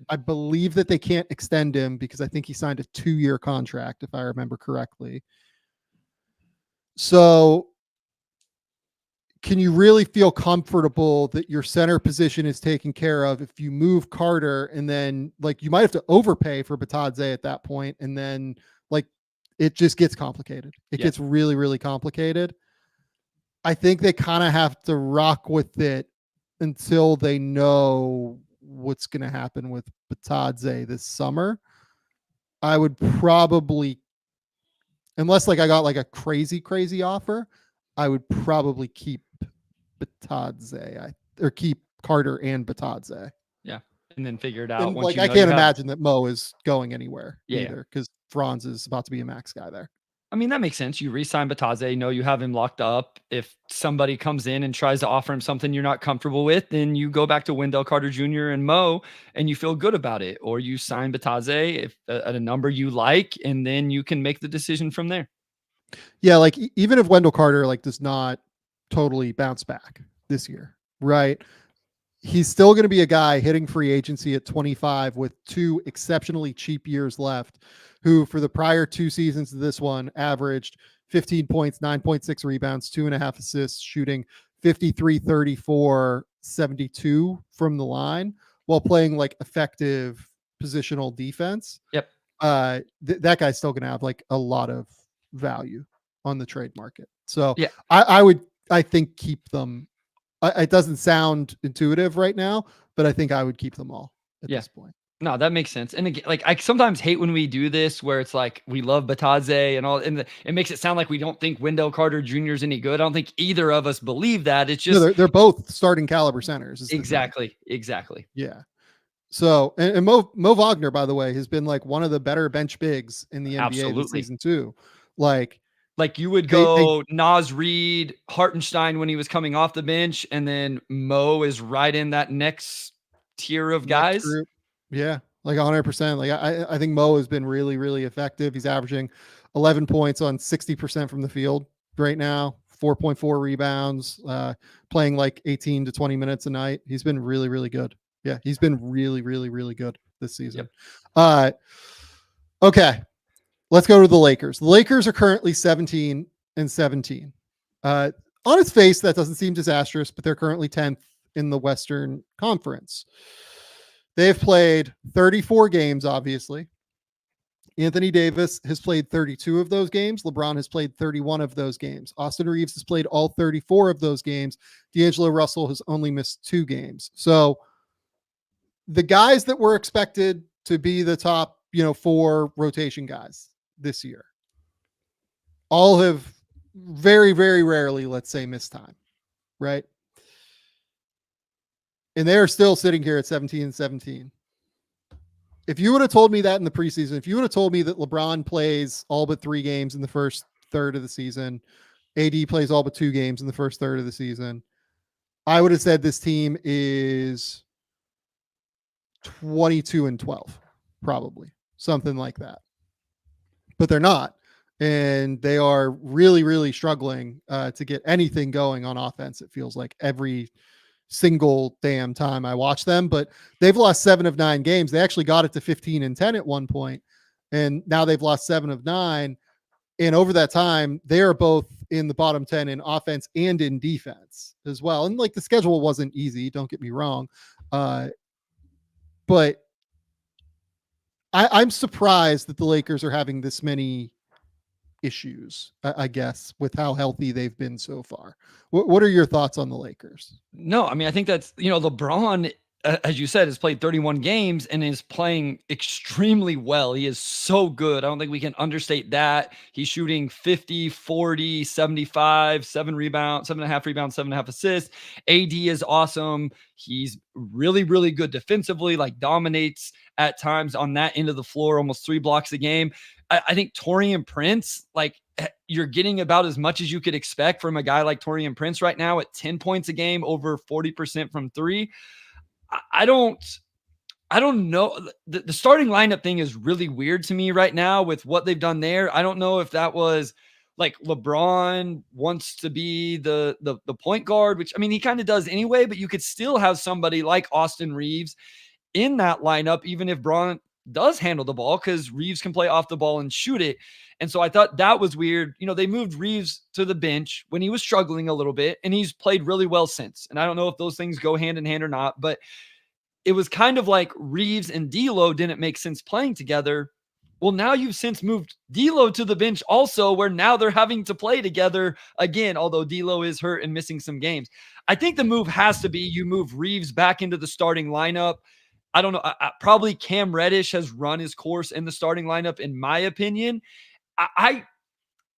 I believe that they can't extend him because I think he signed a 2-year contract, if I remember correctly. So can you really feel comfortable that your center position is taken care of if you move Carter and then like you might have to overpay for Bitadze at that point, and then like it just gets complicated. It gets really, really complicated. I think they kind of have to rock with it until they know what's going to happen with Bitadze this summer. I would probably, unless like I got like a crazy offer, I would probably keep Bitadze or keep Carter and Bitadze. Yeah. And then figure it out. And like I can't imagine that Mo is going anywhere either because Franz is about to be a max guy there. I mean, that makes sense. You re-sign Bitadze, you know you have him locked up. If somebody comes in and tries to offer him something you're not comfortable with, then you go back to Wendell Carter Jr. and Mo, and you feel good about it. Or you sign Bitadze if at a number you like, and then you can make the decision from there. Yeah, like even if Wendell Carter like does not totally bounce back this year, right? He's still going to be a guy hitting free agency at 25 with 2 exceptionally cheap years left, who for the prior 2 seasons to this one averaged 15 points, 9.6 rebounds, 2.5 assists, shooting 53, 34, 72 from the line while playing like effective positional defense. Yep. That guy's still going to have like a lot of value on the trade market. So yeah. I think keep them. It doesn't sound intuitive right now, but I think I would keep them all at this point. No, that makes sense. And again, like I sometimes hate when we do this where it's like we love Bitadze and all, and it makes it sound like we don't think Wendell Carter Jr. is any good. I don't think either of us believe that. It's just they're both starting caliber centers. Exactly. Yeah. So and Mo Wagner, by the way, has been like one of the better bench bigs in the NBA this season too. Like you would go Naz Reid, Hartenstein when he was coming off the bench, and then Mo is right in that next tier of guys. Yeah, like 100%. Like I think Mo has been really, really effective. He's averaging 11 points on 60% from the field right now, 4.4 rebounds, playing like 18 to 20 minutes a night. He's been really, really good. Yeah, he's been really, really, really good this season. Okay. Let's go to the Lakers. The Lakers are currently 17-17. On its face, that doesn't seem disastrous, but they're currently 10th in the Western Conference. They've played 34 games, obviously. Anthony Davis has played 32 of those games. LeBron has played 31 of those games. Austin Reeves has played all 34 of those games. D'Angelo Russell has only missed 2 games. So the guys that were expected to be the top, 4 rotation guys this year all have very, very rarely, let's say, missed time, right? And they're still sitting here at 17-17. If you would have told me that in the preseason, if you would have told me that LeBron plays all but 3 games in the first third of the season, AD plays all but 2 games in the first third of the season, I would have said this team is 22-12, probably something like that. But they're not. And they are really, really struggling to get anything going on offense. It feels like every single damn time I watch them, but they've lost 7 of 9 games. They actually got it to 15-10 at one point, and now they've lost 7 of 9. And over that time, they are both in the bottom 10 in offense and in defense as well. And like the schedule wasn't easy, don't get me wrong. But I'm surprised that the Lakers are having this many issues, I guess, with how healthy they've been so far. What are your thoughts on the Lakers? No, I mean, I think that's, LeBron, as you said, has played 31 games and is playing extremely well. He is so good. I don't think we can understate that. He's shooting 50, 40, 75, 7.5 rebounds, 7.5 assists. AD is awesome. He's really, really good defensively, like dominates at times on that end of the floor, almost 3 blocks a game. I think Taurean Prince, like, you're getting about as much as you could expect from a guy like Taurean Prince right now at 10 points a game, over 40% from 3. I don't know. The starting lineup thing is really weird to me right now with what they've done there. I don't know if that was like LeBron wants to be the point guard, which, I mean, he kind of does anyway, but you could still have somebody like Austin Reeves in that lineup, even if Braun does handle the ball, because Reeves can play off the ball and shoot it. And so I thought that was weird. They moved Reeves to the bench when he was struggling a little bit, and he's played really well since. And I don't know if those things go hand in hand or not, but it was kind of like Reeves and D'Lo didn't make sense playing together. Well, now you've since moved D'Lo to the bench also, where now they're having to play together again, although D'Lo is hurt and missing some games. I think the move has to be you move Reeves back into the starting lineup. I don't know. Probably Cam Reddish has run his course in the starting lineup, in my opinion. I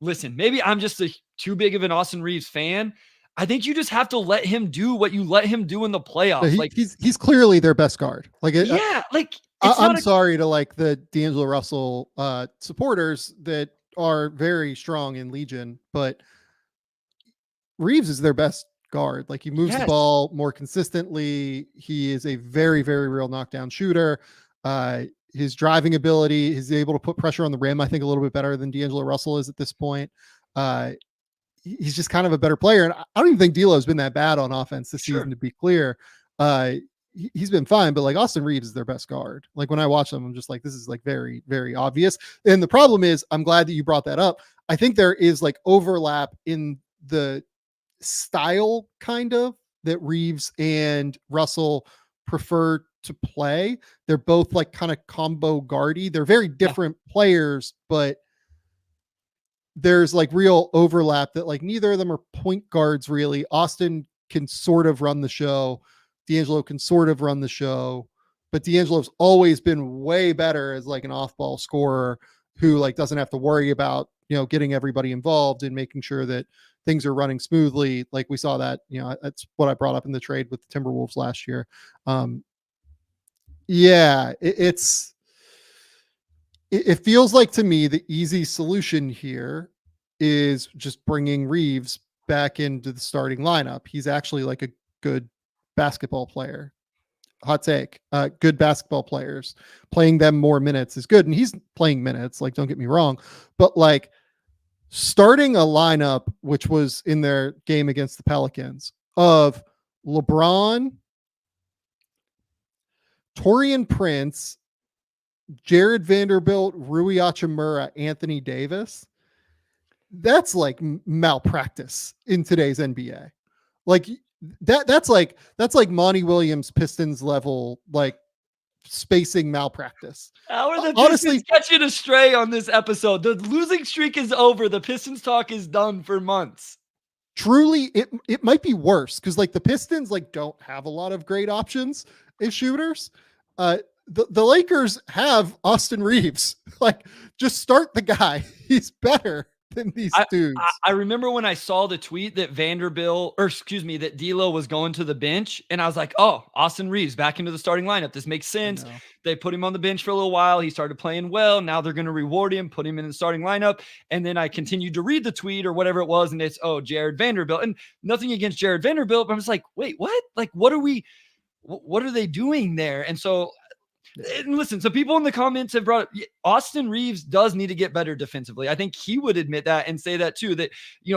listen, maybe I'm just too big of an Austin Reeves fan. I think you just have to let him do what you let him do in the playoffs. He's clearly their best guard. I'm sorry to like the D'Angelo Russell supporters that are very strong in Legion, but Reeves is their best guard. Like, he moves the ball more consistently. He is a very, very real knockdown shooter. His driving ability, he's able to put pressure on the rim, I think, a little bit better than D'Angelo Russell is at this point. He's just kind of a better player. And I don't even think D'Lo has been that bad on offense this season, to be clear. He's been fine, but like, Austin Reeves is their best guard. Like, when I watch them, I'm just like, this is like very, very obvious. And the problem is, I'm glad that you brought that up. I think there is like overlap in the style, kind of, that Reeves and Russell prefer to play. They're both like kind of combo guardy. They're very different players, but there's like real overlap that like neither of them are point guards really. Austin can sort of run the show. D'Angelo can sort of run the show, but D'Angelo's always been way better as like an off-ball scorer who like doesn't have to worry about, getting everybody involved and making sure that things are running smoothly. Like, we saw that, that's what I brought up in the trade with the Timberwolves last year. It feels like to me the easy solution here is just bringing Reeves back into the starting lineup. He's actually like a good basketball player. Hot take. Good basketball players, playing them more minutes is good. And he's playing minutes, like, don't get me wrong, but like, starting a lineup, which was in their game against the Pelicans, of LeBron, Taurean Prince, Jared Vanderbilt, Rui Hachimura, Anthony Davis. That's like malpractice in today's NBA. Like, that's like Monty Williams Pistons level, like, spacing malpractice. How are the Pistons catching astray on this episode? The losing streak is over. The Pistons talk is done for months. Truly, it might be worse because like the Pistons like don't have a lot of great options as shooters. The Lakers have Austin Reeves. Like, just start the guy. He's better than these dudes. I remember when I saw the tweet that that D'Lo was going to the bench, and I was like, oh, Austin Reeves back into the starting lineup. This makes sense. They put him on the bench for a little while. He started playing well. Now they're going to reward him, put him in the starting lineup. And then I continued to read the tweet or whatever it was, and it's, oh, Jared Vanderbilt. And nothing against Jared Vanderbilt, but I was like, wait, what? Like, what are they doing there? And so, and listen, so people in the comments have brought up, Austin Reeves does need to get better defensively. I think he would admit that and say that too, that,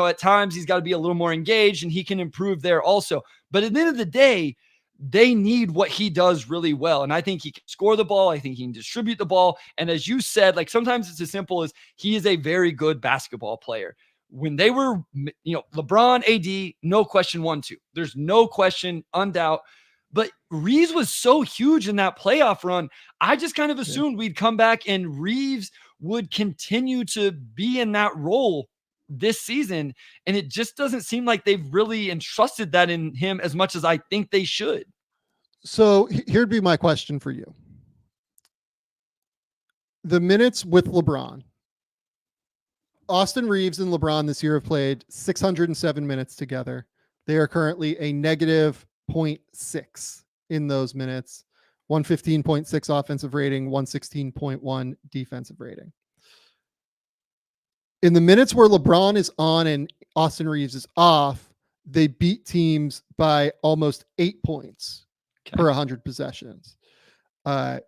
at times he's got to be a little more engaged and he can improve there also. But at the end of the day, they need what he does really well. And I think he can score the ball. I think he can distribute the ball. And as you said, like, sometimes it's as simple as he is a very good basketball player. When they were, LeBron, AD, no question 1-2. There's no question, undoubt. But Reeves was so huge in that playoff run. I just kind of assumed we'd come back and Reeves would continue to be in that role this season. And it just doesn't seem like they've really entrusted that in him as much as I think they should. So here'd be my question for you. The minutes with LeBron. Austin Reeves and LeBron this year have played 607 minutes together. They are currently a negative 0.6 in those minutes, 115.6 offensive rating, 116.1 defensive rating. In the minutes where LeBron is on and Austin Reeves is off, they beat teams by almost 8 points per 100 possessions. I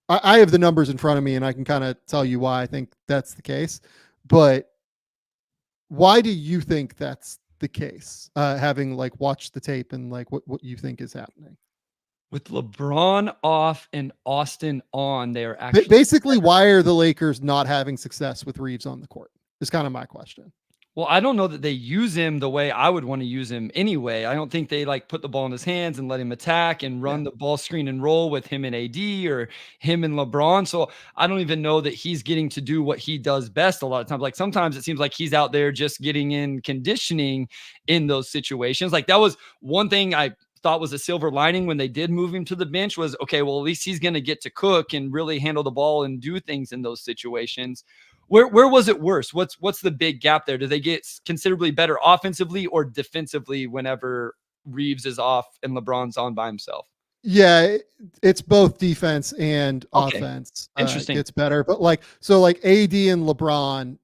have the numbers in front of me and I can kind of tell you why I think that's the case. But why do you think that's the case? Having like watched the tape and like what you think is happening with LeBron off and Austin on, they are actually basically better. Why are the Lakers not having success with Reeves on the court? Is kind of my question. Well, I don't know that they use him the way I would want to use him anyway. I don't think they like put the ball in his hands and let him attack and run the ball screen and roll with him and AD or him and LeBron. So I don't even know that he's getting to do what he does best a lot of times. Like sometimes it seems like he's out there just getting in conditioning in those situations. Like that was one thing I thought was a silver lining when they did move him to the bench was, okay, well, at least he's going to get to cook and really handle the ball and do things in those situations. Where was it worse? What's the big gap there? Do they get considerably better offensively or defensively whenever Reeves is off and LeBron's on by himself? Yeah, it's both defense and offense. Interesting. It's better, but like AD and LeBron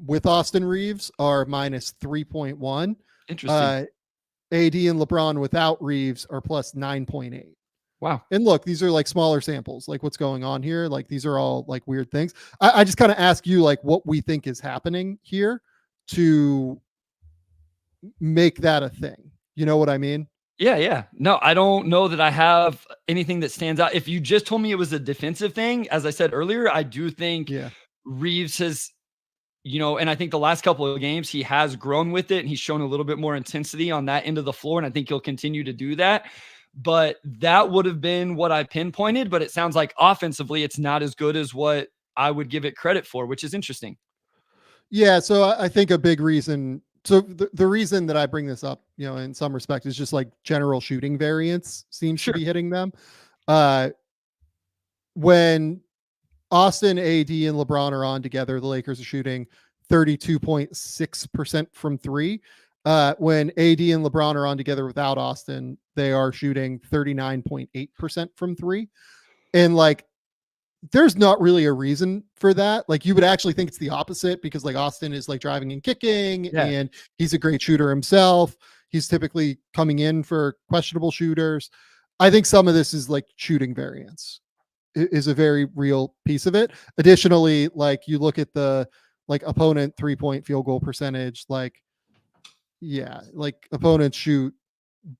with Austin Reeves are minus 3.1. Interesting. AD and LeBron without Reeves are plus 9.8. Wow. And look, these are like smaller samples, like what's going on here. Like these are all like weird things. I just kind of ask you like what we think is happening here to make that a thing. You know what I mean? Yeah. No, I don't know that I have anything that stands out. If you just told me it was a defensive thing, as I said earlier, I do think Reeves has, and I think the last couple of games he has grown with it and he's shown a little bit more intensity on that end of the floor. And I think he'll continue to do that. But that would have been what I pinpointed. But it sounds like offensively, it's not as good as what I would give it credit for, which is interesting. Yeah. So I think a big reason. So the reason that I bring this up, in some respect is just like general shooting variance seems to be hitting them. When Austin, AD, and LeBron are on together, the Lakers are shooting 32.6% from three. When AD and LeBron are on together without Austin, they are shooting 39.8% from three. And like, there's not really a reason for that. Like you would actually think it's the opposite because like Austin is like driving and kicking and he's a great shooter himself. He's typically coming in for questionable shooters. I think some of this is like shooting variance is a very real piece of it. Additionally, like you look at the like opponent 3-point field goal percentage, like opponents shoot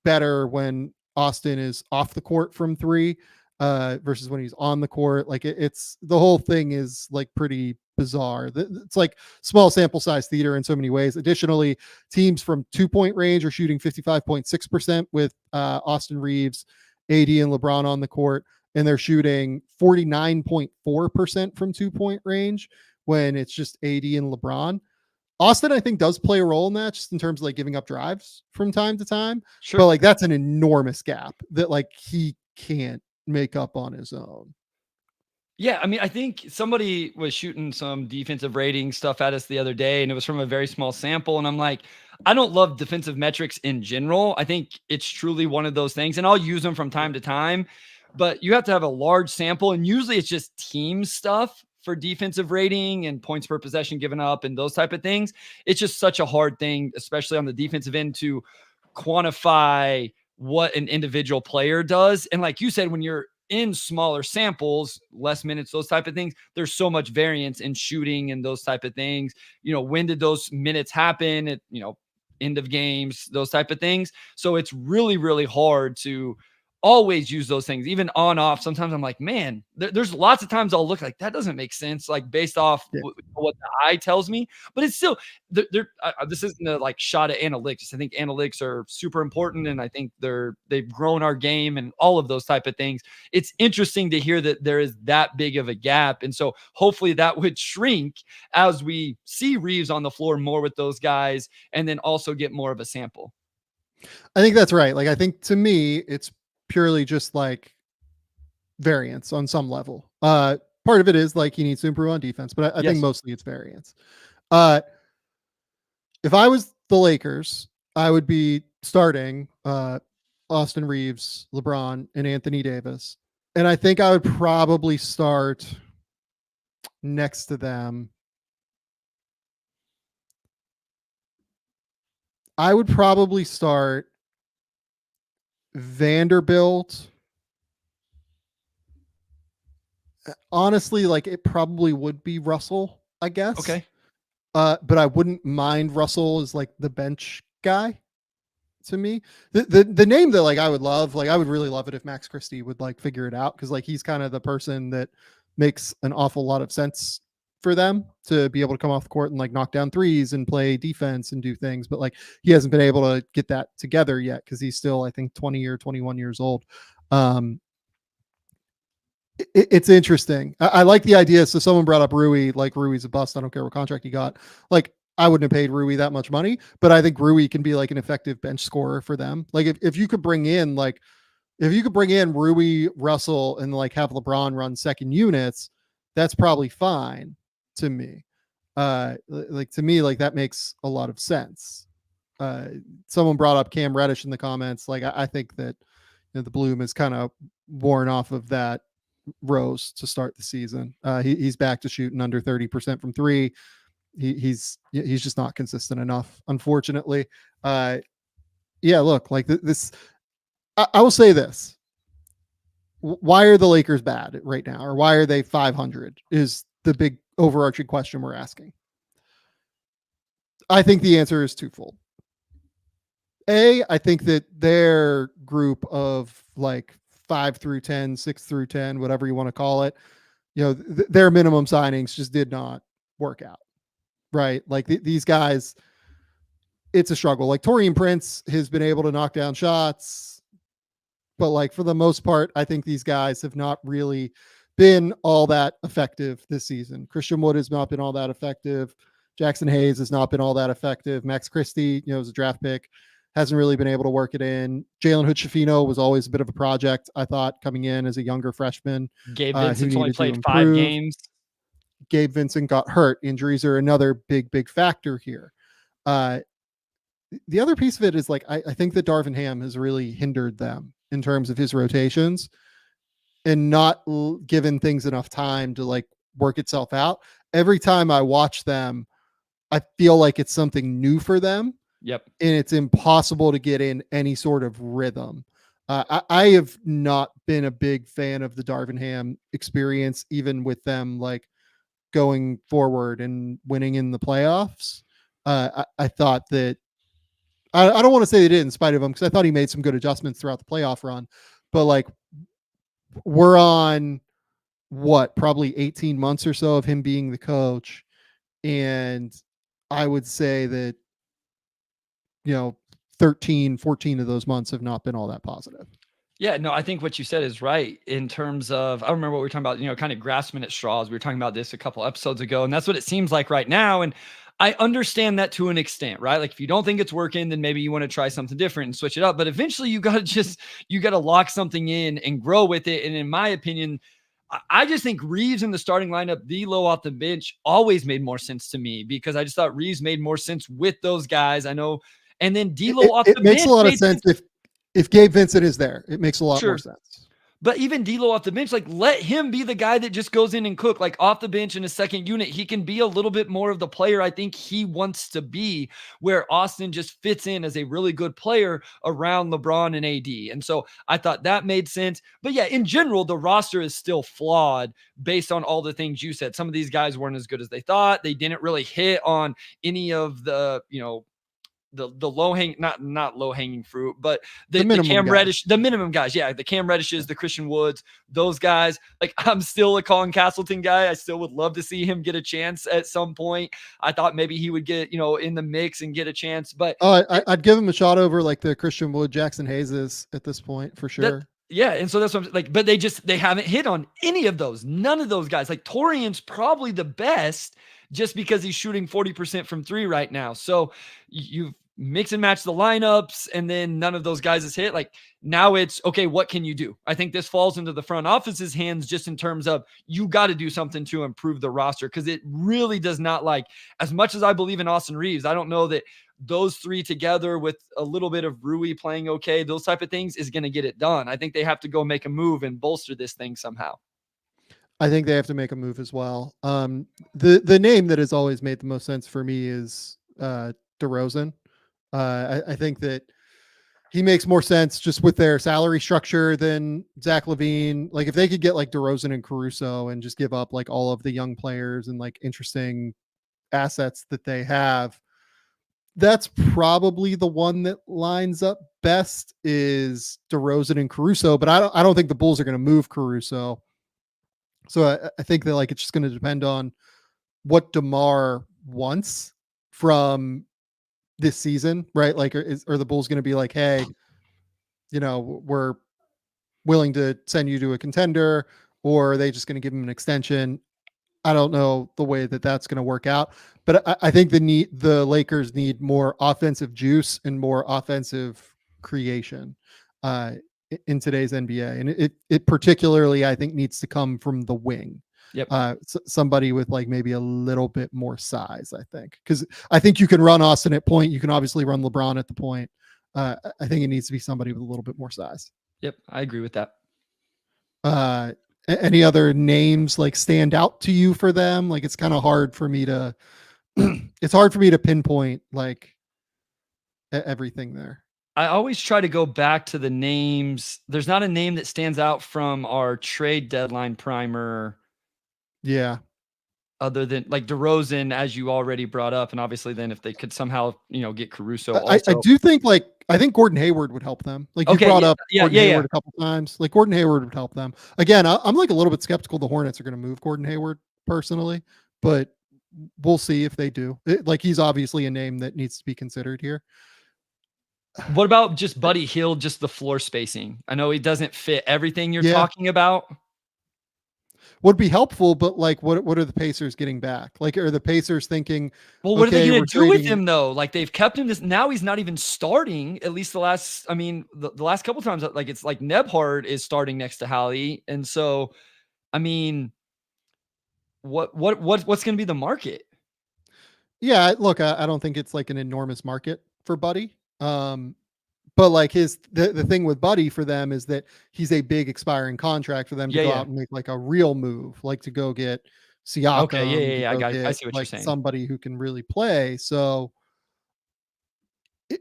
better when Austin is off the court from three versus when he's on the court. Like it's the whole thing is like pretty bizarre. It's like small sample size theater in so many ways. Additionally, teams from 2-point range are shooting 55.6% with Austin Reeves, AD, and LeBron on the court, and they're shooting 49.4% from 2-point range when it's just AD and LeBron. Austin, I think, does play a role in that just in terms of like giving up drives from time to time. Sure. But like that's an enormous gap that like he can't make up on his own. Yeah, I mean, I think somebody was shooting some defensive rating stuff at us the other day, and it was from a very small sample. And I'm like, I don't love defensive metrics in general. I think it's truly one of those things, and I'll use them from time to time. But you have to have a large sample, and usually it's just team stuff for defensive rating and points per possession given up and those type of things. It's just such a hard thing, especially on the defensive end, to quantify what an individual player does. And like you said, when you're in smaller samples, less minutes, those type of things, there's so much variance in shooting and those type of things. When did those minutes happen at, end of games, those type of things. So it's really, really hard to always use those things, even on off. Sometimes I'm like, man, there's lots of times I'll look like that doesn't make sense, like based off what the eye tells me. But it's still this isn't a like shot at analytics. I think analytics are super important, and I think they've grown our game and all of those type of things. It's interesting to hear that there is that big of a gap, and so hopefully that would shrink as we see Reeves on the floor more with those guys, and then also get more of a sample. I think that's right. Like, I think to me, it's purely just like variance on some level. Part of it is like he needs to improve on defense, but I think mostly it's variance. If I was the Lakers, I would be starting Austin Reeves, LeBron, and Anthony Davis. And I think I would probably start next to them. I would probably start Vanderbilt. Honestly, like it probably would be Russell, I guess. Okay. But I wouldn't mind Russell as like the bench guy to me. The name that like I would love, like I would really love it if Max Christie would like figure it out, because like he's kind of the person that makes an awful lot of sense for them to be able to come off the court and like knock down threes and play defense and do things. But like he hasn't been able to get that together yet because he's still, I think, 20 or 21 years old. It's interesting. I like the idea. So someone brought up Rui, like Rui's a bust. I don't care what contract he got. Like I wouldn't have paid Rui that much money, but I think Rui can be like an effective bench scorer for them. Like if you could bring in Rui, Russell, and like have LeBron run second units, that's probably fine to me. Like to me, like that makes a lot of sense. Someone brought up Cam Reddish in the comments. Like I think that the bloom is kind of worn off of that rose to start the season. He's back to shooting under 30% from three. He's just not consistent enough, unfortunately. Look, like this, I will say this. Why are the Lakers bad right now? Or why are they 500 is the big overarching question we're asking. I think the answer is twofold. I think that their group of like 5 through 10, 6 through 10, whatever you want to call it, their minimum signings just did not work out, right? Like these guys, it's a struggle. Like Taurean Prince has been able to knock down shots, but like for the most part, I think these guys have not really been all that effective this season. Christian Wood has not been all that effective. Jackson Hayes has not been all that effective. Max Christie, is a draft pick, hasn't really been able to work it in. Jalen Hood-Schifino was always a bit of a project, I thought, coming in as a younger freshman. Gabe Vincent's only played 5 games. Gabe Vincent got hurt. Injuries are another big factor here. The other piece of it is like, I think that Darvin Ham has really hindered them in terms of his rotations and not given things enough time to like work itself out. Every time I watch them, I feel like it's something new for them. Yep. And it's impossible to get in any sort of rhythm. I have not been a big fan of the Darvin Ham experience, even with them like going forward and winning in the playoffs. I thought that I don't want to say they did in spite of him, because I thought he made some good adjustments throughout the playoff run, but like we're on probably 18 months or so of him being the coach. And I would say that 13, 14 of those months have not been all that positive. Yeah, no, I think what you said is right in terms of, I remember what we were talking about, kind of grasping at straws. We were talking about this a couple episodes ago, and that's what it seems like right now. And I understand that to an extent, right? Like if you don't think it's working, then maybe you want to try something different and switch it up. But eventually you got to lock something in and grow with it. And in my opinion, I just think Reeves in the starting lineup, D'Lo off the bench, always made more sense to me, because I just thought Reeves made more sense with those guys. I know. And then D'Lo off the bench. It makes a lot of sense if Gabe Vincent is there. It makes a lot more sense. But even D'Lo off the bench, like let him be the guy that just goes in and cook. Like off the bench in a second unit, he can be a little bit more of the player I think he wants to be, where Austin just fits in as a really good player around LeBron and AD. And so I thought that made sense. But yeah, in general, the roster is still flawed based on all the things you said. Some of these guys weren't as good as they thought. They didn't really hit on any of the, the low hang, not low hanging fruit, but the minimum Cam guys. Reddish, the minimum guys. Yeah. The Cam Reddishes, the Christian Woods, those guys. Like, I'm still a Colin Castleton guy. I still would love to see him get a chance at some point. I thought maybe he would get, in the mix and get a chance, but I'd give him a shot over like the Christian Wood, Jackson Hayes at this point for sure. Yeah, and so that's what I'm like, but they haven't hit on any of those. None of those guys. Like, Torian's probably the best just because he's shooting 40% from 3 right now. So you mix and match the lineups, and then none of those guys has hit. Like, now it's okay, what can you do? I think this falls into the front office's hands just in terms of you got to do something to improve the roster, because it really does not, like, as much as I believe in Austin Reeves, I don't know that those 3 together with a little bit of Rui playing okay, those type of things is going to get it done. I think they have to go make a move and bolster this thing somehow. I think they have to make a move as well. The name that has always made the most sense for me is DeRozan. I think that he makes more sense just with their salary structure than Zach LaVine. Like, if they could get like DeRozan and Caruso and just give up like all of the young players and like interesting assets that they have, that's probably the one that lines up best is DeRozan and Caruso. But I don't think the Bulls are going to move Caruso. So I think that like it's just going to depend on what DeMar wants from this season, right? Like, are the Bulls going to be like, hey, we're willing to send you to a contender, or are they just going to give him an extension? I don't know the way that that's going to work out, but I think the Lakers need more offensive juice and more offensive creation in today's NBA, and it particularly, I think, needs to come from the wing. Yep. Somebody with like maybe a little bit more size, I think, because I think you can run Austin at point. You can obviously run LeBron at the point. I think it needs to be somebody with a little bit more size. Yep. I agree with that. Any other names like stand out to you for them? Like, it's kind of hard for me to, it's hard for me to pinpoint like everything there. I always try to go back to the names. There's not a name that stands out from our trade deadline primer. Yeah. Other than like DeRozan, as you already brought up, and obviously then if they could somehow, get Caruso also. I do think I think Gordon Hayward would help them. Like, you brought up Gordon Hayward a couple times. Like, Gordon Hayward would help them. Again, I'm like a little bit skeptical the Hornets are going to move Gordon Hayward personally, but we'll see if they do. Like, he's obviously a name that needs to be considered here. What about just Buddy Hield, just the floor spacing? I know he doesn't fit everything you're talking about. Would be helpful, but like, what are the Pacers getting back? Like, are the Pacers thinking, well, what are they going to do with him though? Like, they've kept him now he's not even starting, at least the last couple times. Like, it's like Nebhard is starting next to Hallie. And so, I mean, what's going to be the market? Yeah, look, I don't think it's like an enormous market for Buddy. But like the thing with Buddy for them is that he's a big expiring contract for them to go out and make like a real move, like to go get Siakam. Okay, yeah. I see what you're saying. Somebody who can really play. So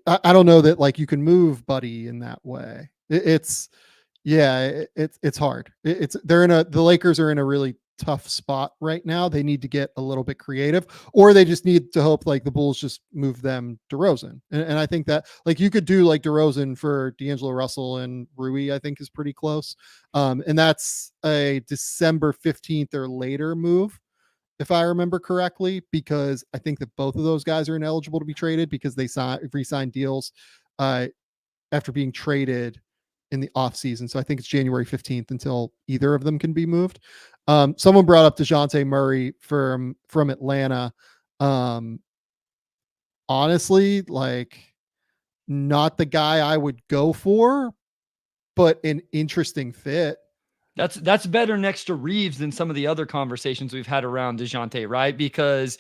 I don't know that like you can move Buddy in that way. It's hard. The Lakers are in a really tough spot right now. They need to get a little bit creative, or they just need to hope like the Bulls just move them DeRozan. And I think that like you could do like DeRozan for D'Angelo Russell and Rui, I think is pretty close. And that's a December 15th or later move, if I remember correctly, because I think that both of those guys are ineligible to be traded because they re-signed deals after being traded in the off season. So I think it's January 15th until either of them can be moved. Someone brought up DeJounte Murray from Atlanta. Honestly, like, not the guy I would go for, but an interesting fit. That's better next to Reeves than some of the other conversations we've had around DeJounte, right? Because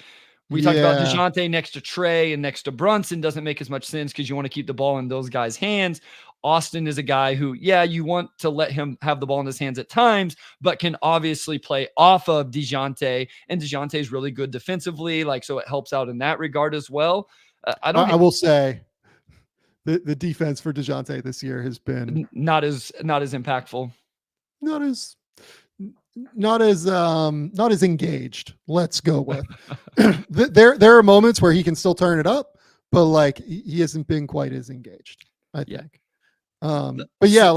we talked about DeJounte next to Trey and next to Brunson doesn't make as much sense because you want to keep the ball in those guys' hands. Austin is a guy who, you want to let him have the ball in his hands at times, but can obviously play off of DeJounte, and DeJounte is really good defensively. Like, so it helps out in that regard as well. I will say the defense for DeJounte this year has been not as impactful. Not as engaged. Let's go with there are moments where he can still turn it up, but like he hasn't been quite as engaged, I Yeah. think. But yeah,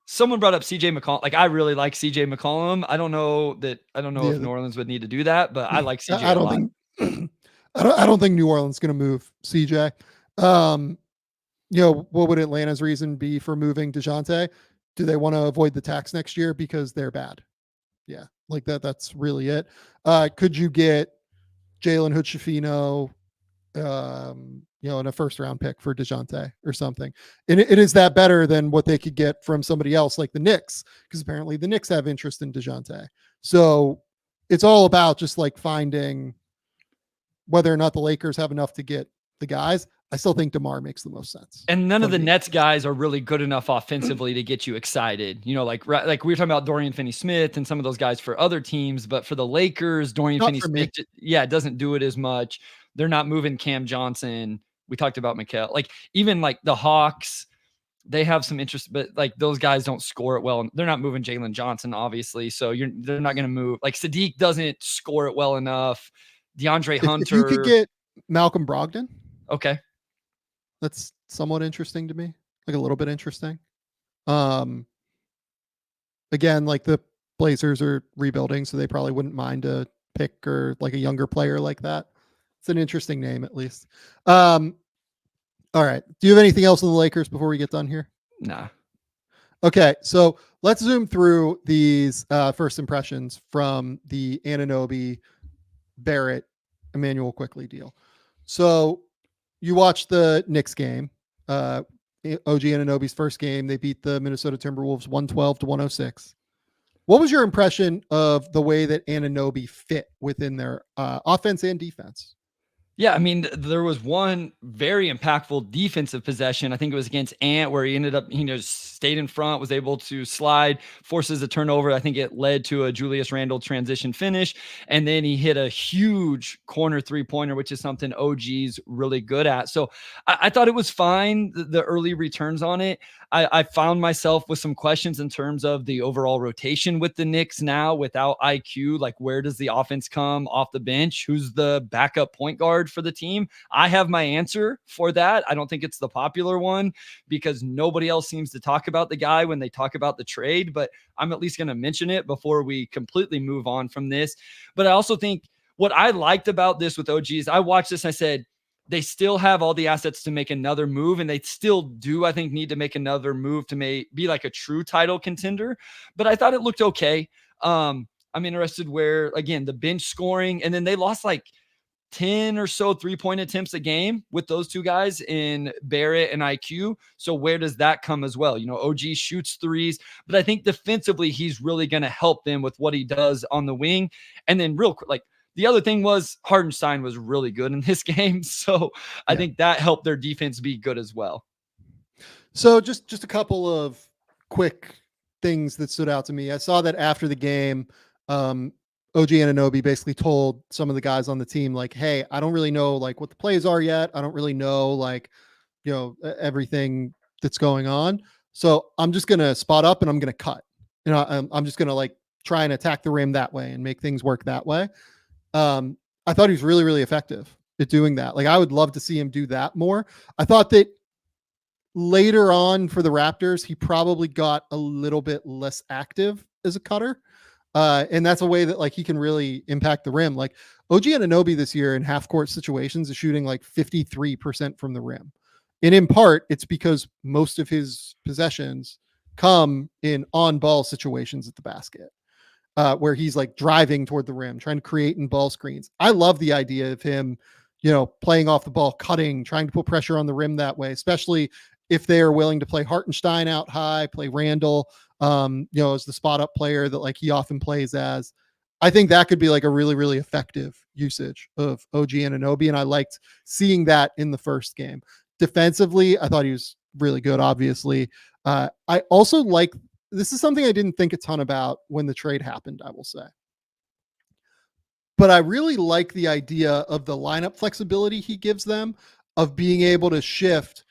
someone brought up CJ McCollum. Like I really like CJ McCollum. I don't know if New Orleans would need to do that, but I like CJ I a don't lot. think I don't think New Orleans is going to move CJ. What would Atlanta's reason be for moving DeJounte? Do they want to avoid the tax next year because they're bad? Yeah, like that's really it. Could you get Jalen Hood-Schifino, in a first round pick for DeJounte or something? And it is that better than what they could get from somebody else like the Knicks, because apparently the Knicks have interest in DeJounte. So it's all about just like finding whether or not the Lakers have enough to get the guys. I still think DeMar makes the most sense. And none of the Nets guys are really good enough offensively to get you excited. Like we were talking about Dorian Finney-Smith and some of those guys for other teams, but for the Lakers, Dorian Finney-Smith, doesn't do it as much. They're not moving Cam Johnson. We talked about McCain. Like even like the Hawks, they have some interest, but like those guys don't score it well. They're not moving Jalen Johnson, obviously. So they're not going to move. Like Sadiq doesn't score it well enough. DeAndre Hunter. If you could get Malcolm Brogdon. Okay. That's somewhat interesting to me, like a little bit interesting. Again, like the Blazers are rebuilding, so they probably wouldn't mind a pick or like a younger player like that. It's an interesting name, at least. All right. Do you have anything else on the Lakers before we get done here? Nah. Okay, so let's zoom through these first impressions from the Anunoby, Barrett, Immanuel Quickley deal. So you watched the Knicks game, OG Anunoby's first game. They beat the Minnesota Timberwolves 112-106. What was your impression of the way that Anunoby fit within their offense and defense? Yeah, I mean, there was one very impactful defensive possession. I think it was against Ant, where he ended up, stayed in front, was able to slide, forces a turnover. I think it led to a Julius Randle transition finish. And then he hit a huge corner three-pointer, which is something OG's really good at. So I thought it was fine, the early returns on it. I found myself with some questions in terms of the overall rotation with the Knicks now without IQ. Like, where does the offense come off the bench? Who's the backup point guard for the team? I have my answer for that. I don't think it's the popular one because nobody else seems to talk about the guy when they talk about the trade, but I'm at least going to mention it before we completely move on from this. But I also think what I liked about this with OG is I watched this and I said, they still have all the assets to make another move, and they still do, I think, need to make another move to be like a true title contender. But I thought it looked okay. I'm interested where, again, the bench scoring, and then they lost like 10 or so 3-point attempts a game with those two guys in Barrett and IQ. So where does that come as well? OG shoots threes, but I think defensively, he's really going to help them with what he does on the wing. And then real quick, like, the other thing was Hartenstein was really good in this game. So I think that helped their defense be good as well. So just a couple of quick things that stood out to me. I saw that after the game, OG Anunoby basically told some of the guys on the team, like, hey, I don't really know like what the plays are yet. I don't really know like, everything that's going on. So I'm just going to spot up and I'm going to cut. I'm just going to like try and attack the rim that way and make things work that way. I thought he was really, really effective at doing that. Like, I would love to see him do that more. I thought that later on for the Raptors, he probably got a little bit less active as a cutter. And that's a way that like he can really impact the rim. Like OG Anunoby this year in half court situations is shooting like 53% from the rim. And in part, it's because most of his possessions come in on ball situations at the basket. Where he's like driving toward the rim, trying to create in ball screens. I love the idea of him, playing off the ball, cutting, trying to put pressure on the rim that way, especially if they are willing to play Hartenstein out high, play Randle, as the spot up player that like he often plays as. I think that could be like a really, really effective usage of OG Anunoby. And I liked seeing that in the first game. Defensively, I thought he was really good, obviously. I also like, this is something I didn't think a ton about when the trade happened, I will say. But I really like the idea of the lineup flexibility he gives them of being able to shift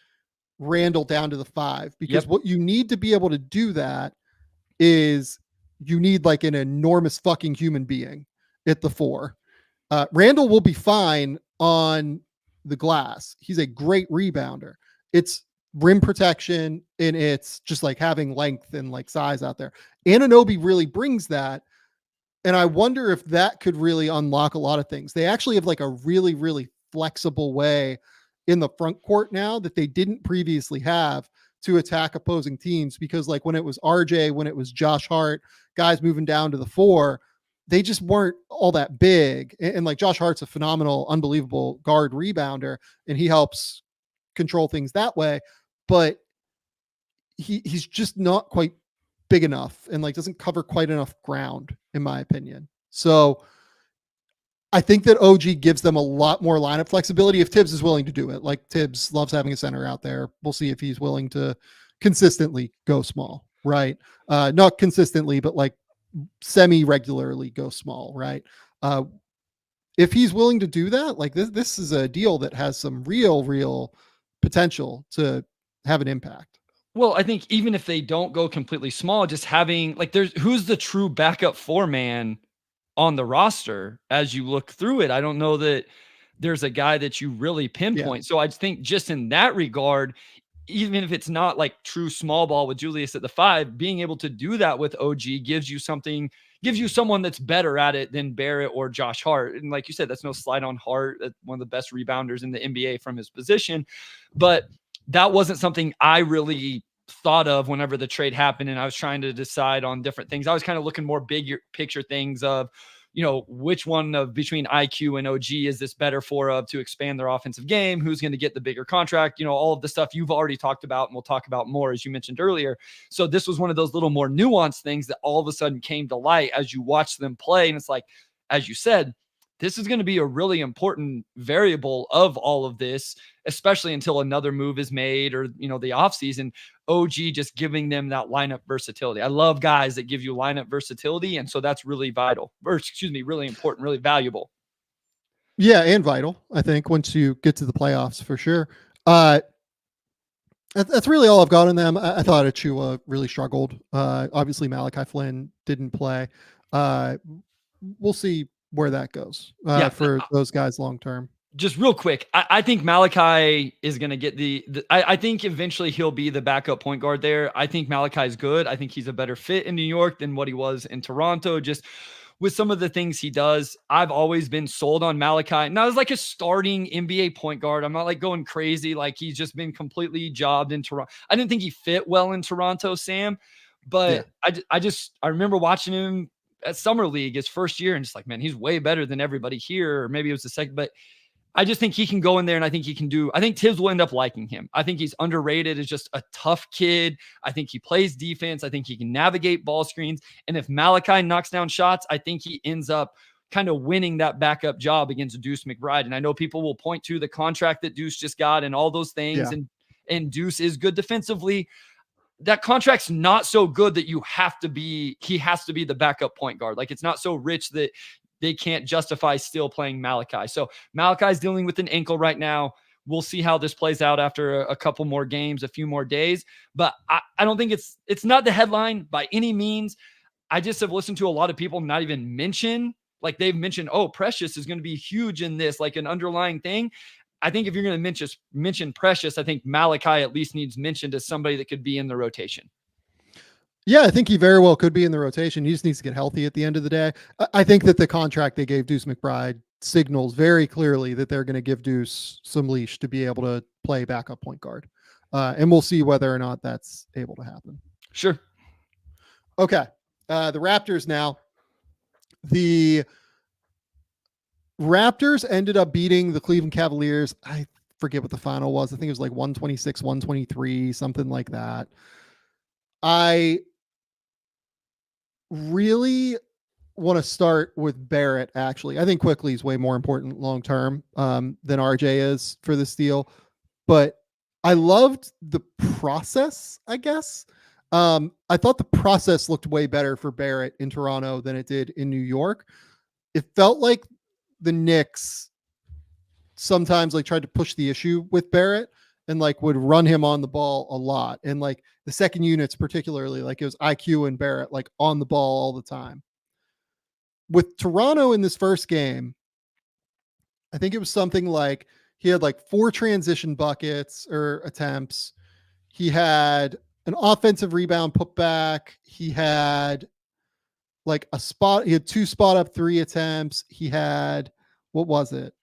Randle down to the 5, because what you need to be able to do that is you need like an enormous fucking human being at the 4. Randle will be fine on the glass. He's a great rebounder. It's rim protection and it's just like having length and like size out there. Anunoby really brings that. And I wonder if that could really unlock a lot of things. They actually have like a really, really flexible way in the front court now that they didn't previously have to attack opposing teams, because like when it was RJ, when it was Josh Hart, guys moving down to the 4, they just weren't all that big. And like Josh Hart's a phenomenal, unbelievable guard rebounder, and he helps control things that way. But he's just not quite big enough and like doesn't cover quite enough ground, in my opinion. So I think that OG gives them a lot more lineup flexibility if Tibbs is willing to do it. Like Tibbs loves having a center out there. We'll see if he's willing to consistently go small, right? Not consistently, but like semi-regularly go small, right? If he's willing to do that, like this is a deal that has some real potential to have an impact. Well, I think even if they don't go completely small, just having like who's the true backup 4-man on the roster as you look through it. I don't know that there's a guy that you really pinpoint. So I think just in that regard, even if it's not like true small ball with Julius at the 5, being able to do that with OG gives you someone that's better at it than Barrett or Josh Hart. And like you said, that's no slight on Hart, one of the best rebounders in the NBA from his position. But that wasn't something I really thought of whenever the trade happened and I was trying to decide on different things. I was kind of looking more big picture things of, which one of between IQ and OG is this better for to expand their offensive game? Who's going to get the bigger contract? All of the stuff you've already talked about and we'll talk about more, as you mentioned earlier. So this was one of those little more nuanced things that all of a sudden came to light as you watch them play. And it's like, as you said, this is going to be a really important variable of all of this, especially until another move is made or, the offseason. OG just giving them that lineup versatility. I love guys that give you lineup versatility. And so that's really vital, really important, really valuable. Yeah, and vital, I think, once you get to the playoffs for sure. That's really all I've got on them. I thought Achua really struggled. Obviously, Malachi Flynn didn't play. We'll see where that goes for those guys long term. Just real quick, I think Malachi is going to get I think eventually he'll be the backup point guard there. I think Malachi is good. I think he's a better fit in New York than what he was in Toronto. Just with some of the things he does, I've always been sold on Malachi. Not as like a starting NBA point guard. I'm not like going crazy. Like he's just been completely jobbed in Toronto. I didn't think he fit well in Toronto, Sam, but yeah. I remember watching him at Summer League his first year and just like, man, he's way better than everybody here. Or maybe it was the second, but I just think he can go in there and I think Tibbs will end up liking him. I think he's underrated as just a tough kid. I think he plays defense. I think he can navigate ball screens. And if Malachi knocks down shots, I think he ends up kind of winning that backup job against Deuce McBride. And I know people will point to the contract that Deuce just got and all those things. Yeah. And Deuce is good defensively. That contract's not so good that he has to be the backup point guard. Like it's not so rich that they can't justify still playing Malachi. So Malachi's dealing with an ankle right now. We'll see how this plays out after a couple more games, a few more days. But I don't think it's not the headline by any means. I just have listened to a lot of people not even mention, like they've mentioned, oh, Precious is going to be huge in this, like an underlying thing. I think if you're going to mention Precious, I think Malachi at least needs mentioned as somebody that could be in the rotation. Yeah, I think he very well could be in the rotation. He just needs to get healthy at the end of the day. I think that the contract they gave Deuce McBride signals very clearly that they're going to give Deuce some leash to be able to play backup point guard. And we'll see whether or not that's able to happen. Sure. Okay. The Raptors now. The Raptors ended up beating the Cleveland Cavaliers. I forget what the final was. I think it was like 126, 123, something like that. I really want to start with Barrett, actually. I think Quickley is way more important long-term than RJ is for this deal. But I loved the process, I guess. I thought the process looked way better for Barrett in Toronto than it did in New York. It felt like the Knicks sometimes like tried to push the issue with Barrett and like would run him on the ball a lot. And like the second units, particularly, like it was IQ and Barrett like on the ball all the time. With Toronto in this first game, I think it was something like He had like 4 transition buckets or attempts. He had an offensive rebound put back. He had like he had 2 spot up 3 attempts. He had, what was it?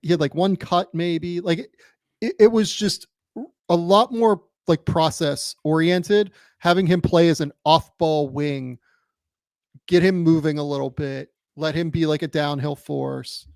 He had like 1 cut maybe. Like it was just a lot more like process oriented, having him play as an off ball wing, get him moving a little bit, let him be like a downhill force.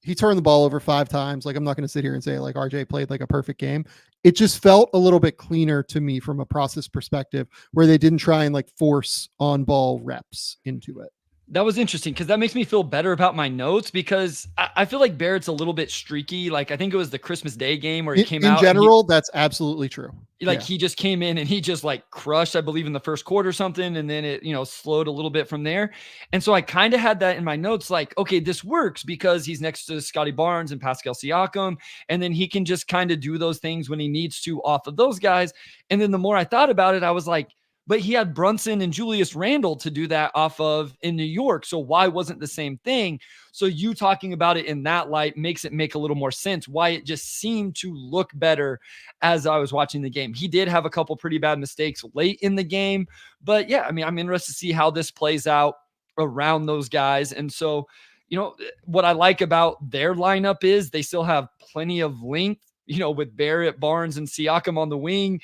He turned the ball over 5 times. Like, I'm not going to sit here and say like RJ played like a perfect game. It just felt a little bit cleaner to me from a process perspective, where they didn't try and like force on ball reps into it. That was interesting because that makes me feel better about my notes, because I feel like Barrett's a little bit streaky. Like, I think it was the Christmas Day game where he came out. In general, that's absolutely true. Like, he just came in and he just like crushed, I believe, in the first quarter or something. And then it, slowed a little bit from there. And so I kind of had that in my notes, like, okay, this works because he's next to Scotty Barnes and Pascal Siakam. And then he can just kind of do those things when he needs to off of those guys. And then the more I thought about it, I was like, but he had Brunson and Julius Randle to do that off of in New York. So why wasn't the same thing? So you talking about it in that light makes it make a little more sense why it just seemed to look better as I was watching the game. He did have a couple pretty bad mistakes late in the game, but yeah, I mean, I'm interested to see how this plays out around those guys. And so, what I like about their lineup is they still have plenty of length, with Barrett, Barnes, and Siakam on the wing.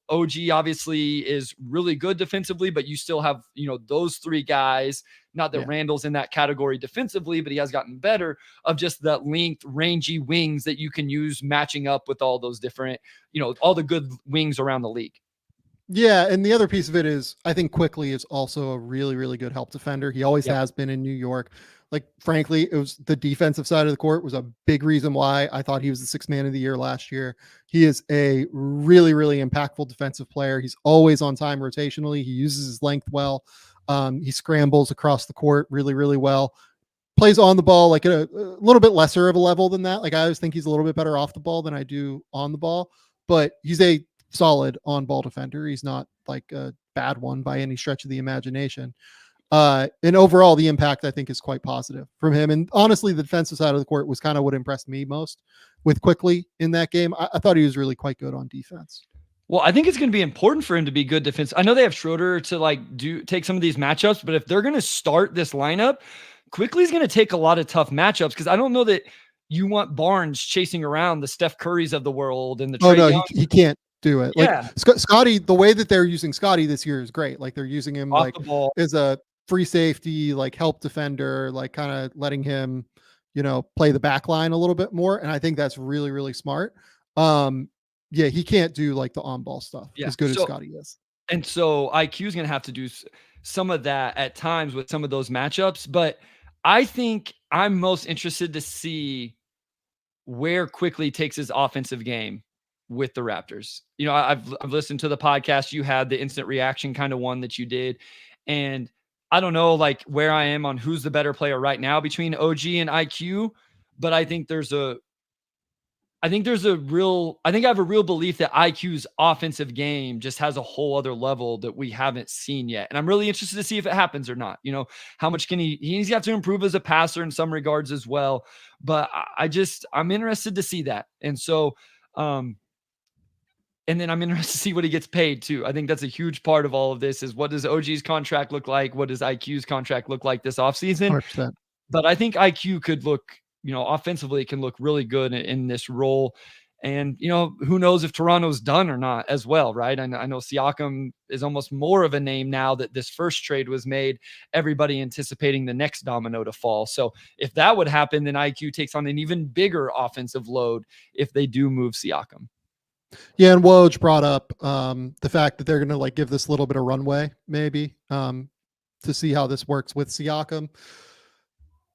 OG obviously is really good defensively, but you still have, those 3 guys. Not that Randall's in that category defensively, but he has gotten better of just that length, rangy wings that you can use matching up with all those different, all the good wings around the league. Yeah, and the other piece of it is I think Quickley is also a really, really good help defender. He always has been in New York. Like, frankly, it was the defensive side of the court was a big reason why I thought he was the 6th man of the year last year. He is a really, really impactful defensive player. He's always on time rotationally. He uses his length well. He scrambles across the court really, really well. Plays on the ball like a little bit lesser of a level than that. Like, I always think he's a little bit better off the ball than I do on the ball, but he's a solid on ball defender. He's not like a bad one by any stretch of the imagination. And overall, the impact I think is quite positive from him. And honestly, the defensive side of the court was kind of what impressed me most with Quickley in that game. I thought he was really quite good on defense. Well, I think it's going to be important for him to be good defense. I know they have Schroeder to take some of these matchups, but if they're going to start this lineup, Quickley's going to take a lot of tough matchups, because I don't know that you want Barnes chasing around the Steph Currys of the world and the Trae Young. He can't do it. Yeah. Like Scotty, the way that they're using Scotty this year is great. Like, they're using him Off like the ball as a free safety, like help defender, like kind of letting him, play the back line a little bit more. And I think that's really, really smart. He can't do like the on ball stuff as good as Scotty is. And so IQ is going to have to do some of that at times with some of those matchups. But I think I'm most interested to see where Quickley takes his offensive game with the Raptors. I've listened to the podcast. You had the instant reaction kind of one that you did. And I don't know like where I am on who's the better player right now between OG and IQ, but I think I have a real belief that IQ's offensive game just has a whole other level that we haven't seen yet. And I'm really interested to see if it happens or not. How much can he's got to improve as a passer in some regards as well. But I'm interested to see that. And so, and then I'm interested to see what he gets paid too. I think that's a huge part of all of this is what does OG's contract look like? What does IQ's contract look like this offseason? 100%. But I think IQ could look, offensively can look really good in this role. And, who knows if Toronto's done or not as well, right? I know Siakam is almost more of a name now that this first trade was made, everybody anticipating the next domino to fall. So if that would happen, then IQ takes on an even bigger offensive load if they do move Siakam. Yeah, and Woj brought up the fact that they're going to like give this little bit of runway maybe to see how this works with Siakam.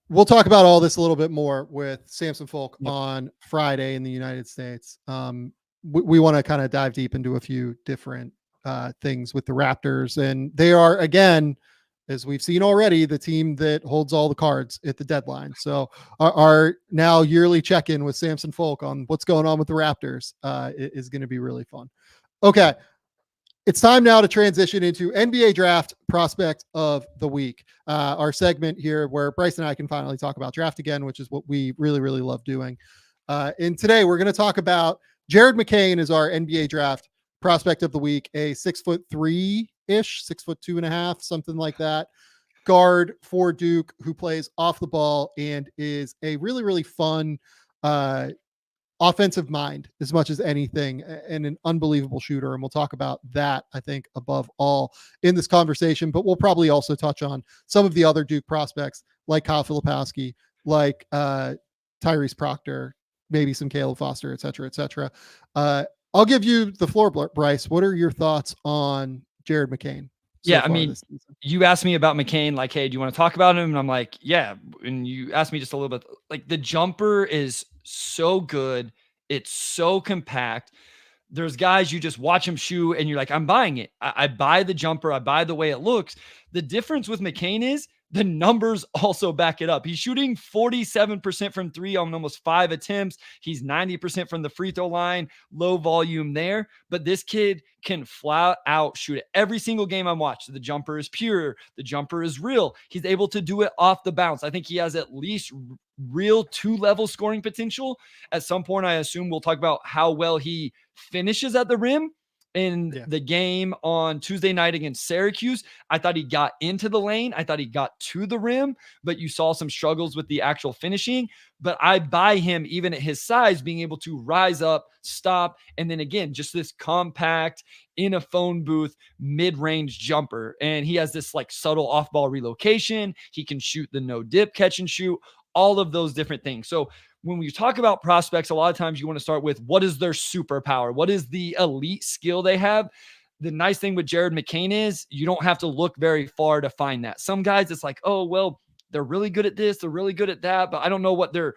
We'll talk about all this a little bit more with Samson Folk on Friday in the United States. We want to kind of dive deep into a few different things with the Raptors, and they are, again, as we've seen already, the team that holds all the cards at the deadline. So our now yearly check-in with Samson Folk on what's going on with the Raptors is going to be really fun. Okay. It's time now to transition into NBA Draft Prospect of the Week, our segment here where Bryce and I can finally talk about draft again, which is what we really, really love doing. And today we're going to talk about Jared McCain is our NBA Draft Prospect of the Week, a 6'3" ish, 6'2.5", something like that, guard for Duke who plays off the ball and is a really, really fun offensive mind as much as anything, and an unbelievable shooter. And we'll talk about that, I think, above all in this conversation, but we'll probably also touch on some of the other Duke prospects like Kyle Filipowski, like Tyrese Proctor, maybe some Caleb Foster, et cetera, et cetera. I'll give you the floor, Bryce. What are your thoughts on Jared McCain? Yeah, I mean, you asked me about McCain, like, hey, do you want to talk about him? And I'm like, yeah. And you asked me just a little bit, like, the jumper is so good. It's so compact. There's guys you just watch him shoot and you're like, I'm buying it. I buy the jumper. I buy the way it looks. The difference with McCain is the numbers also back it up. He's shooting 47% from three on almost 5 attempts. He's 90% from the free throw line, low volume there. But this kid can flat out shoot it. Every single game I'm watching, the jumper is pure. The jumper is real. He's able to do it off the bounce. I think he has at least real 2-level scoring potential. At some point, I assume we'll talk about how well he finishes at the rim. In the game on Tuesday night against Syracuse, I thought he got into the lane. I thought he got to the rim, but you saw some struggles with the actual finishing. But I buy him, even at his size, being able to rise up, stop, and then again, just this compact, in a phone booth, mid-range jumper. And he has this like subtle off-ball relocation. He can shoot the no-dip catch and shoot, all of those different things. So when we talk about prospects, a lot of times you want to start with what is their superpower? What is the elite skill they have? The nice thing with Jared McCain is you don't have to look very far to find that. Some guys, it's like, oh, well, they're really good at this. They're really good at that, but I don't know what their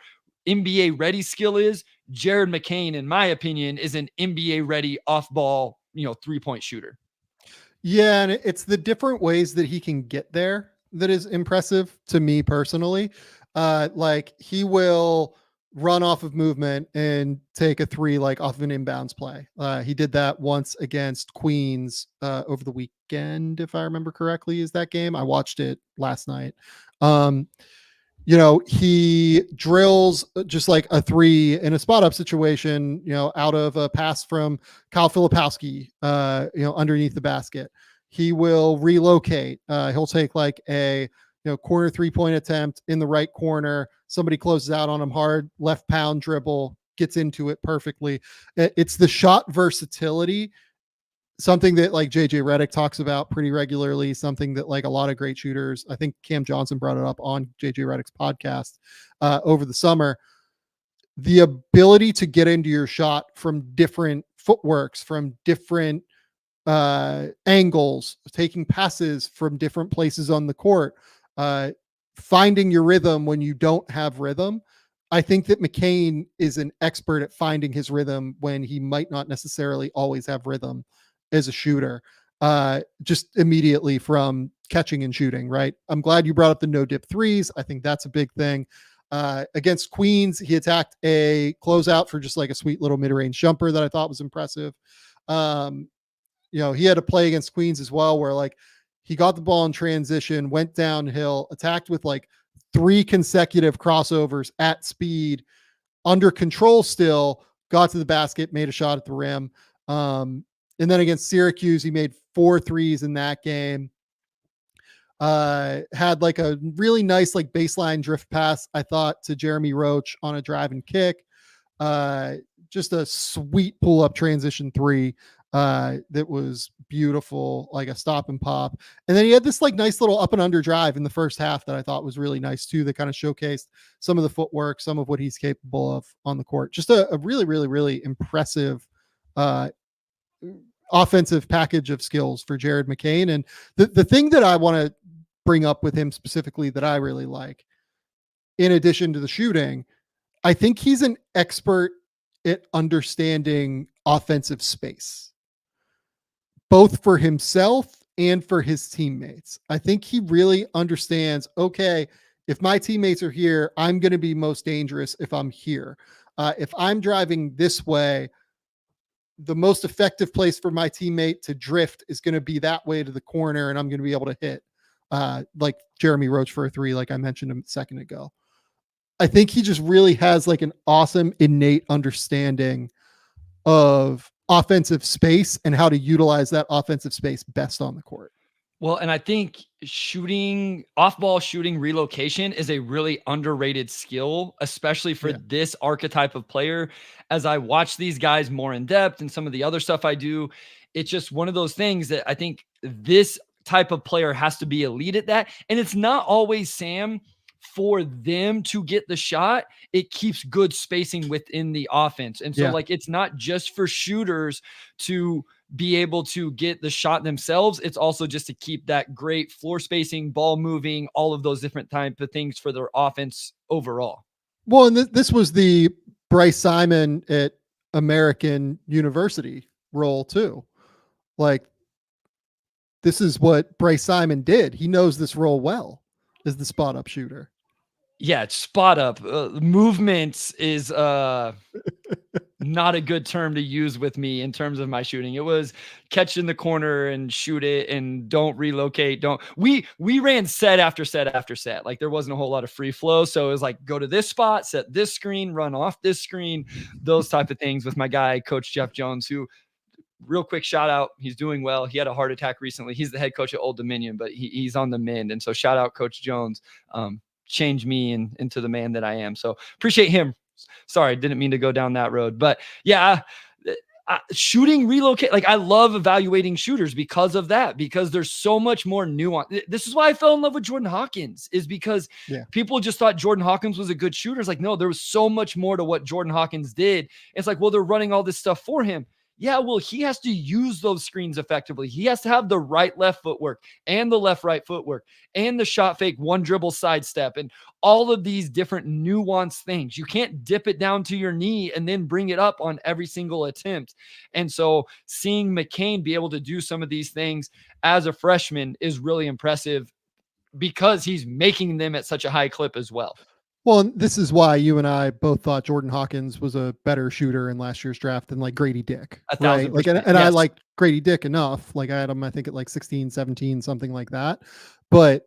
NBA ready skill is. Jared McCain, in my opinion, is an NBA ready off ball, 3-point shooter. Yeah. And it's the different ways that he can get there that is impressive to me personally. Like he will run off of movement and take a three, like off of an inbounds play. He did that once against Queens over the weekend, if I remember correctly, is that game. I watched it last night. He drills just like a three in a spot up situation, out of a pass from Kyle Filipowski, underneath the basket. He will relocate. He'll take like a corner 3-point attempt in the right corner. Somebody closes out on him hard, left pound dribble, gets into it perfectly. It's the shot versatility, something that like JJ Redick talks about pretty regularly, something that like a lot of great shooters, I think Cam Johnson brought it up on JJ Redick's podcast over the summer. The ability to get into your shot from different footworks, from different angles, taking passes from different places on the court, finding your rhythm when you don't have rhythm. I think that McCain is an expert at finding his rhythm when he might not necessarily always have rhythm as a shooter, just immediately from catching and shooting, right? I'm glad you brought up the no dip threes. I think that's a big thing. Against Queens, he attacked a closeout for just like a sweet little mid-range jumper that I thought was impressive. He had a play against Queens as well, where like he got the ball in transition, went downhill, attacked with like 3 consecutive crossovers at speed, under control still, got to the basket, made a shot at the rim. And then against Syracuse, he made 4 threes in that game. Had like a really nice like baseline drift pass, I thought, to Jeremy Roach on a drive and kick. Just a sweet pull-up transition 3 that was beautiful, like a stop and pop. And then he had this like nice little up and under drive in the first half that I thought was really nice too, that kind of showcased some of the footwork, some of what he's capable of on the court. Just a really, really, really impressive offensive package of skills for Jared McCain. And the thing that I want to bring up with him specifically that I really like, in addition to the shooting, I think he's an expert at understanding offensive space, both for himself and for his teammates. I think he really understands, okay, if my teammates are here, I'm going to be most dangerous if I'm here. If I'm driving this way, the most effective place for my teammate to drift is going to be that way to the corner, and I'm going to be able to hit like Jeremy Roach for a three, like I mentioned a second ago. I think he just really has like an awesome innate understanding of offensive space and how to utilize that offensive space best on the court. Well, and I think shooting, off-ball shooting relocation is a really underrated skill, especially for this archetype of player. As I watch these guys more in depth and some of the other stuff I do, it's just one of those things that I think this type of player has to be elite at that. And it's not always, Sam, for them to get the shot. It keeps good spacing within the offense. And so like, it's not just for shooters to be able to get the shot themselves. It's also just to keep that great floor spacing, ball moving, all of those different type of things for their offense overall. Well, and this was the Bryce Simon at American University role too. Like, this is what Bryce Simon did. He knows this role well, is the spot up shooter. Yeah, it's spot up. Movement is not a good term to use with me in terms of my shooting. It was catch in the corner and shoot it and don't relocate. We ran set after set after set. Like, there wasn't a whole lot of free flow. So it was like, go to this spot, set this screen, run off this screen, those type of things with my guy, Coach Jeff Jones, who, real quick shout out, he's doing well. He had a heart attack recently. He's the head coach at Old Dominion, but he's on the mend. And so shout out Coach Jones. Change me into the man that I am. So appreciate him. Sorry, didn't mean to go down that road, but yeah, shooting relocate. Like, I love evaluating shooters because of that, because there's so much more nuance. This is why I fell in love with Jordan Hawkins, is because people just thought Jordan Hawkins was a good shooter. It's like, no, there was so much more to what Jordan Hawkins did. It's like, well, they're running all this stuff for him. Yeah, well, he has to use those screens effectively. He has to have the right left footwork and the left right footwork and the shot fake, one dribble sidestep, and all of these different nuanced things. You can't dip it down to your knee and then bring it up on every single attempt. And so seeing McCain be able to do some of these things as a freshman is really impressive, because he's making them at such a high clip as well. Well, and this is why you and I both thought Jordan Hawkins was a better shooter in last year's draft than like Grady Dick, right? Like, and I like Grady Dick enough. Like, I had him, I think, at like 16, 17, something like that. But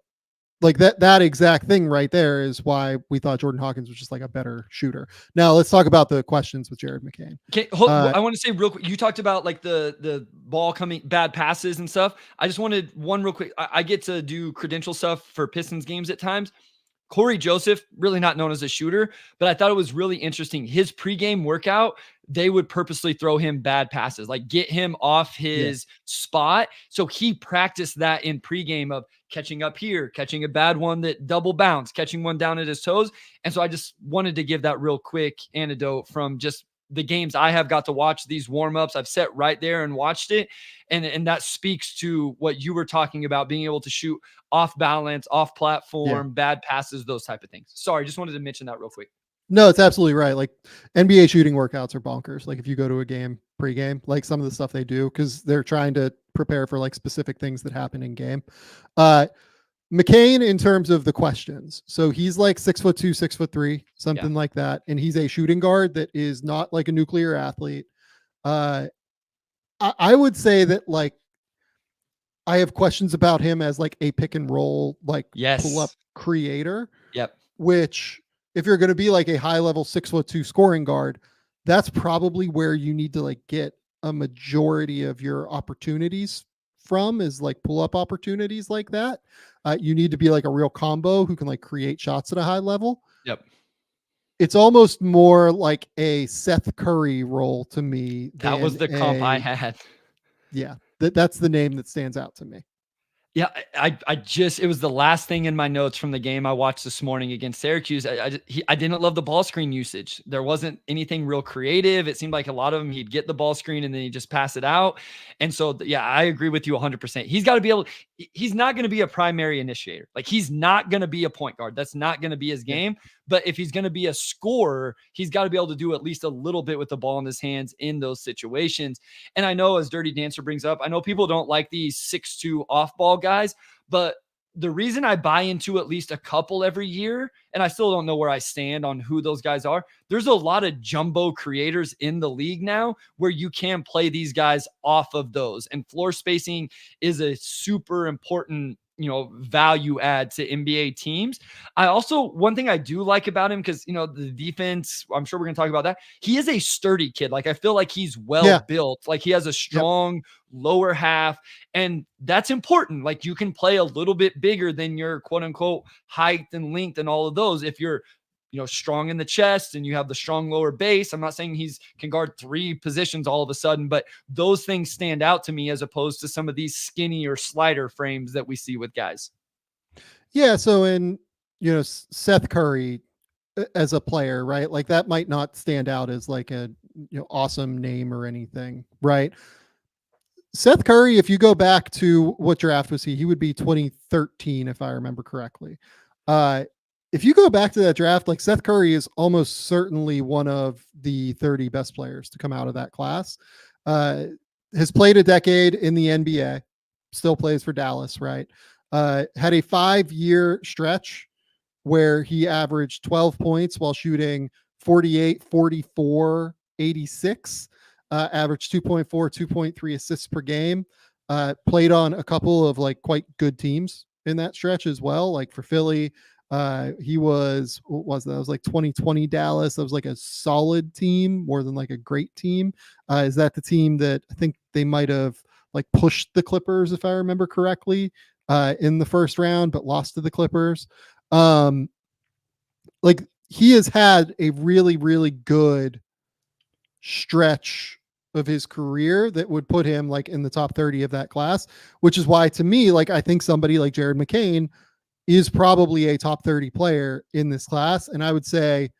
like that exact thing right there is why we thought Jordan Hawkins was just like a better shooter. Now let's talk about the questions with Jared McCain. Okay, I want to say real quick, you talked about like the ball coming, bad passes and stuff. I just wanted one real quick. I get to do credential stuff for Pistons games at times. Corey Joseph, really not known as a shooter, but I thought it was really interesting. His pregame workout, they would purposely throw him bad passes, like get him off his spot. So he practiced that in pregame of catching up here, catching a bad one that double bounce, catching one down at his toes. And so I just wanted to give that real quick anecdote from just the games I have got to watch, these warm-ups. I've sat right there and watched it. And that speaks to what you were talking about, being able to shoot off balance, off platform, bad passes, those type of things. Sorry, just wanted to mention that real quick. No, it's absolutely right. Like, NBA shooting workouts are bonkers. Like, if you go to a game pregame, like some of the stuff they do, because they're trying to prepare for like specific things that happen in game. McCain, in terms of the questions, so he's like 6'2", 6'3", something like that, and he's a shooting guard that is not like a nuclear athlete. I would say that, like, I have questions about him as like a pick and roll, like pull up creator. Which, if you're going to be like a high level 6'2" scoring guard, that's probably where you need to like get a majority of your opportunities from, is like pull up opportunities like that. You need to be like a real combo who can like create shots at a high level. It's almost more like a Seth Curry role to me. That was the comp I had. Yeah, that's the name that stands out to me. Yeah, I just, it was the last thing in my notes from the game I watched this morning against Syracuse. I didn't love the ball screen usage. There wasn't anything real creative. It seemed like a lot of them, he'd get the ball screen and then he'd just pass it out. And so, yeah, I agree with you 100%. He's got to be able, he's not going to be a primary initiator. Like, he's not going to be a point guard. That's not going to be his game. But if he's going to be a scorer, he's got to be able to do at least a little bit with the ball in his hands in those situations. And I know, as Dirty Dancer brings up, I know people don't like these 6'2" off-ball guys, but the reason I buy into at least a couple every year, and I still don't know where I stand on who those guys are. There's a lot of jumbo creators in the league now where you can play these guys off of those. And floor spacing is a super important, value add to NBA teams. I also, one thing I do like about him, because, the defense, I'm sure we're going to talk about that. He is a sturdy kid. Like, I feel like he's well built. Like, he has a strong lower half, and that's important. Like, you can play a little bit bigger than your quote unquote height and length and all of those if you're strong in the chest and you have the strong lower base. I'm not saying he's can guard 3 positions all of a sudden, but those things stand out to me as opposed to some of these skinny or slider frames that we see with guys. Yeah. So in, Seth Curry as a player, right? Like that might not stand out as like a, awesome name or anything, right? Seth Curry, if you go back to what draft was he would be 2013, if I remember correctly. If you go back to that draft, like Seth Curry is almost certainly one of the 30 best players to come out of that class. Has played a decade in the NBA, still plays for Dallas, right? Had a 5-year stretch where he averaged 12 points while shooting 48, 44, 86, averaged 2.4, 2.3 assists per game. Played on a couple of like quite good teams in that stretch as well. Like for Philly, he was, what was that? It was like 2020 Dallas. That was like a solid team more than like a great team. Is that the team that I think they might have like pushed the Clippers, if I remember correctly, in the first round, but lost to the Clippers? Like he has had a really, really good stretch of his career that would put him like in the top 30 of that class, which is why to me, like I think somebody like Jared McCain is probably a top 30 player in this class. And I would say,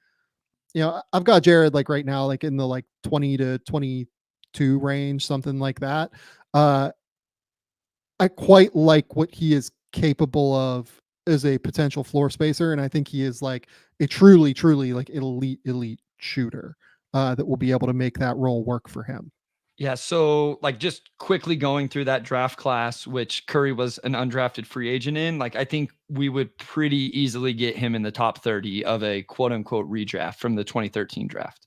I've got Jared like right now, like in the like 20 to 22 range, something like that. I quite like what he is capable of as a potential floor spacer. And I think he is like a truly, truly like elite shooter that will be able to make that role work for him. Yeah. So like just quickly going through that draft class, which Curry was an undrafted free agent in, like I think we would pretty easily get him in the top 30 of a quote unquote redraft from the 2013 draft.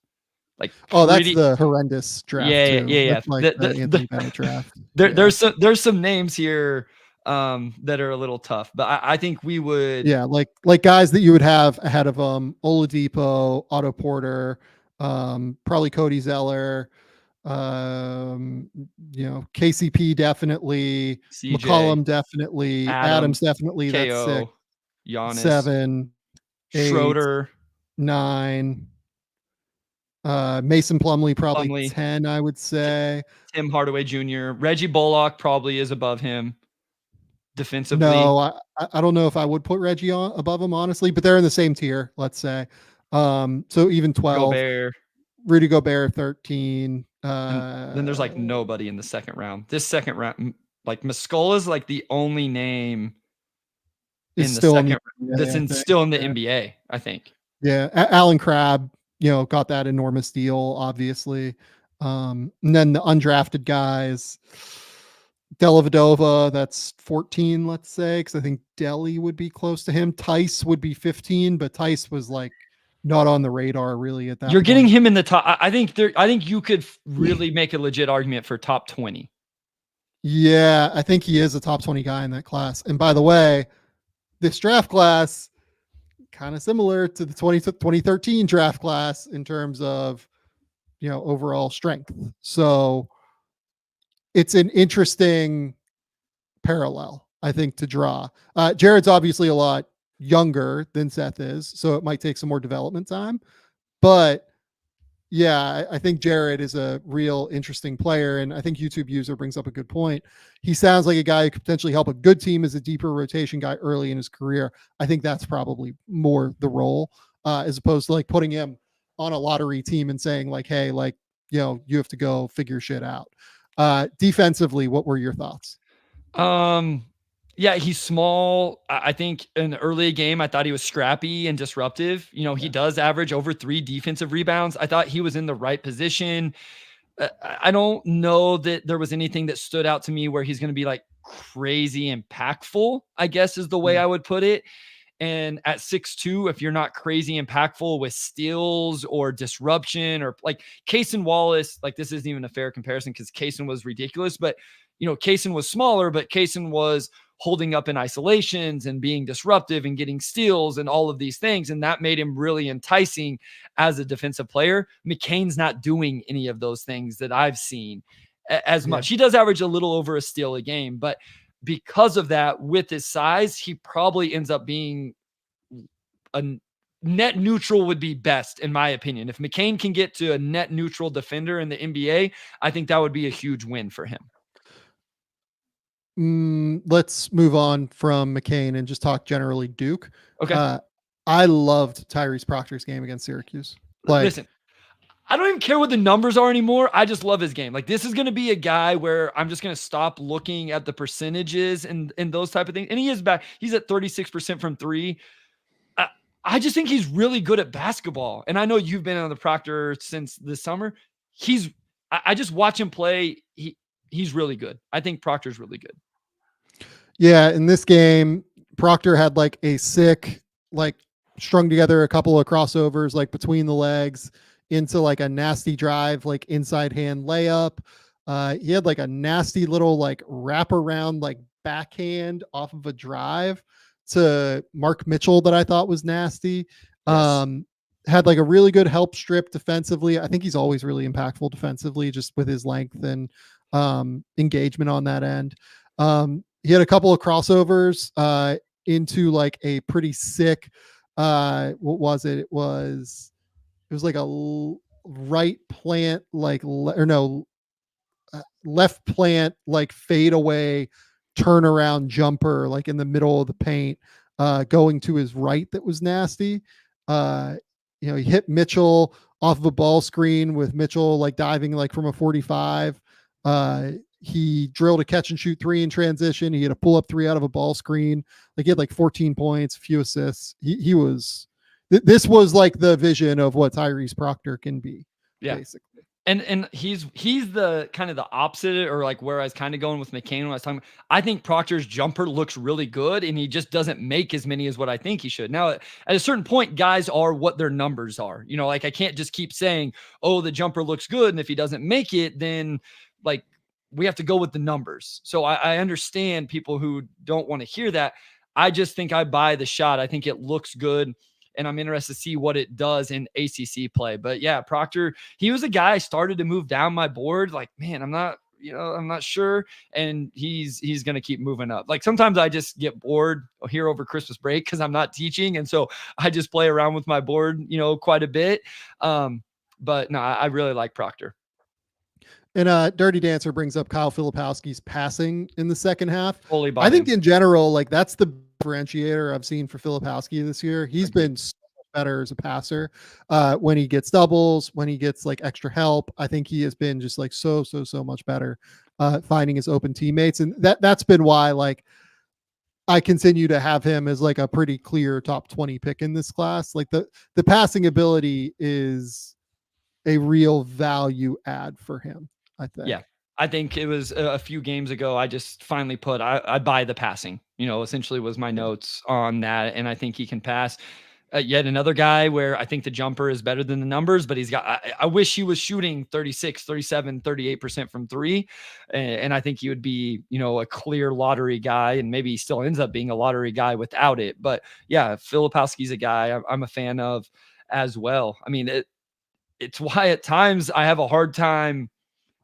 Like, that's the horrendous draft. Yeah. That's like the Anthony Bennett draft. There's some names here that are a little tough, but I think we would. Yeah. Like guys that you would have ahead of Oladipo, Otto Porter, probably Cody Zeller, KCP definitely, CJ, McCollum definitely, Adams definitely. KO, that's 6, Giannis, 7, 8, Schroeder, 9. Mason Plumlee probably 10, I would say. Tim Hardaway Jr. Reggie Bullock probably is above him defensively. No, I don't know if I would put Reggie on above him, honestly, but they're in the same tier, let's say. So even 12. Gobert. Rudy Gobert 13. Then there's like nobody in the second round. This second round, like Muscola is like the only name in the second that's still in the NBA, I think. Yeah, Alan Crabb, got that enormous deal, obviously. And then the undrafted guys, Dellavedova, that's 14, let's say, because I think Delly would be close to him. Tice would be 15, but Tice was like not on the radar really at that You're point. Getting him in the top. I think you could really make a legit argument for top 20. Yeah, I think he is a top 20 guy in that class. And by the way, this draft class kind of similar to the 2013 draft class in terms of, overall strength. So it's an interesting parallel, I think, to draw. Jared's obviously a lot younger than Seth is, so it might take some more development time. But yeah, I think Jared is a real interesting player. And I think YouTube user brings up a good point. He sounds like a guy who could potentially help a good team as a deeper rotation guy early in his career. I think that's probably more the role, as opposed to like putting him on a lottery team and saying like, hey, like, you have to go figure shit out. Defensively, what were your thoughts? Yeah, he's small. I think in the early game, I thought he was scrappy and disruptive. He does average over 3 defensive rebounds. I thought he was in the right position. I don't know that there was anything that stood out to me where he's going to be like crazy impactful, I guess is the way I would put it. And at 6'2", if you're not crazy impactful with steals or disruption or like Kaysen Wallace, like this isn't even a fair comparison because Kaysen was ridiculous, but Kaysen was smaller, but Kaysen was holding up in isolations and being disruptive and getting steals and all of these things. And that made him really enticing as a defensive player. McCain's not doing any of those things that I've seen as much. He does average a little over a steal a game, but because of that, with his size, he probably ends up being a net neutral would be best, in my opinion. If McCain can get to a net neutral defender in the NBA, I think that would be a huge win for him. Let's move on from McCain and just talk generally Duke. Okay. I loved Tyrese Proctor's game against Syracuse. Listen, I don't even care what the numbers are anymore. I just love his game. Like this is going to be a guy where I'm just going to stop looking at the percentages and those type of things. And he is back. He's at 36% from three. I just think he's really good at basketball. And I know you've been on the Proctor since this summer. I just watch him play. He's really good. I think Proctor's really good. Yeah. In this game, Proctor had like a sick, like strung together a couple of crossovers, like between the legs into like a nasty drive, like inside hand layup. He had like a nasty little like wrap around, like backhand off of a drive to Mark Mitchell that I thought was nasty. Yes. Had like a really good help strip defensively. I think he's always really impactful defensively, just with his length and engagement on that end. He had a couple of crossovers into like a pretty sick, what was it? It was like a right plant, like, left plant, like fade away turnaround jumper, like in the middle of the paint, going to his right. That was nasty. He hit Mitchell off of a ball screen with Mitchell like diving like from a 45. He drilled a catch and shoot three in transition. He had a pull up three out of a ball screen. Like he had like 14 points, a few assists. He was, this was like the vision of what Tyrese Proctor can be. Yeah. Basically. And he's the kind of the opposite, or like where I was kind of going with McCain when I was talking. I think Proctor's jumper looks really good, and he just doesn't make as many as what I think he should. Now, at a certain point, guys are what their numbers are. Like I can't just keep saying, oh, the jumper looks good, and if he doesn't make it, then like we have to go with the numbers. So I understand people who don't want to hear that. I just think I buy the shot. I think it looks good. And I'm interested to see what it does in ACC play. But yeah, Proctor, he was a guy I started to move down my board. Like, man, I'm not sure. And he's going to keep moving up. Like sometimes I just get bored here over Christmas break because I'm not teaching. And so I just play around with my board, quite a bit. But no, I really like Proctor. And Dirty Dancer brings up Kyle Filipowski's passing in the second half. I think in general, like that's the differentiator I've seen for Filipowski this year. He's been so much better as a passer when he gets doubles, when he gets like extra help. I think he has been just like so much better finding his open teammates. And that's been why like I continue to have him as like a pretty clear top 20 pick in this class. Like the passing ability is a real value add for him, I think. Yeah. I think it was a few games ago. I just finally put, I buy the passing, essentially was my notes on that. And I think he can pass. Yet another guy where I think the jumper is better than the numbers, but he's got, I wish he was shooting 36, 37, 38% from three. And I think he would be, a clear lottery guy, and maybe he still ends up being a lottery guy without it. But yeah, Filipowski's a guy I'm a fan of as well. I mean, it's why at times I have a hard time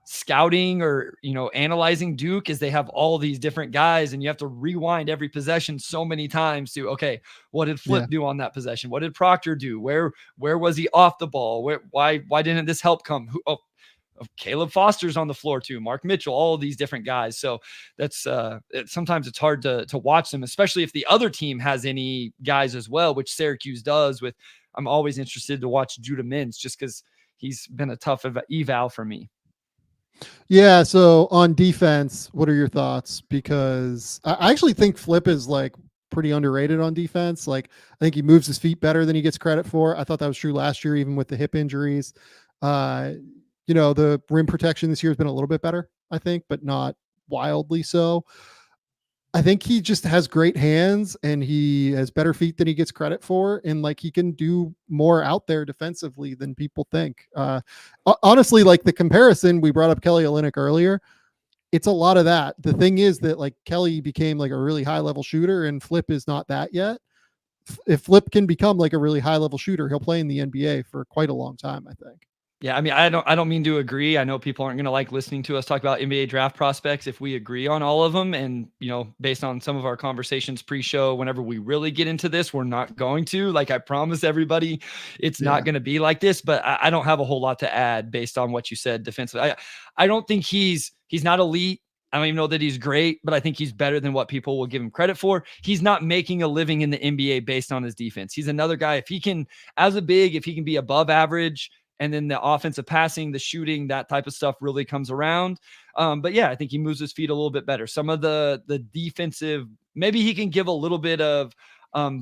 scouting or analyzing Duke, is they have all these different guys and you have to rewind every possession so many times to, okay, what did Flip do on that possession? What did Proctor do? Where was he off the ball? Why didn't this help come? Caleb Foster's on the floor too, Mark Mitchell, all of these different guys. So that's sometimes it's hard to watch them, especially if the other team has any guys as well, which Syracuse does. I'm always interested to watch Judah Mintz just because he's been a tough eval for me. Yeah. So on defense, what are your thoughts? Because I actually think Flip is like pretty underrated on defense. Like I think he moves his feet better than he gets credit for. I thought that was true last year, even with the hip injuries. the rim protection this year has been a little bit better, I think, but not wildly so. I think he just has great hands and he has better feet than he gets credit for. And like, he can do more out there defensively than people think. Honestly, like the comparison, we brought up Kelly Olynyk earlier. It's a lot of that. The thing is that like Kelly became like a really high level shooter and Flip is not that yet. If Flip can become like a really high level shooter, he'll play in the NBA for quite a long time, I think. Yeah, I mean, I don't mean to agree. I know people aren't going to like listening to us talk about NBA draft prospects if we agree on all of them. And, based on some of our conversations pre-show, whenever we really get into this, we're not going to. Like, I promise everybody, it's not going to be like this. But I don't have a whole lot to add based on what you said defensively. I don't think he's not elite. I don't even know that he's great, but I think he's better than what people will give him credit for. He's not making a living in the NBA based on his defense. He's another guy, if he can, as a big, if he can be above average, and then the offensive passing, the shooting, that type of stuff really comes around. But yeah, I think he moves his feet a little bit better. Some of the defensive, maybe he can give a little bit of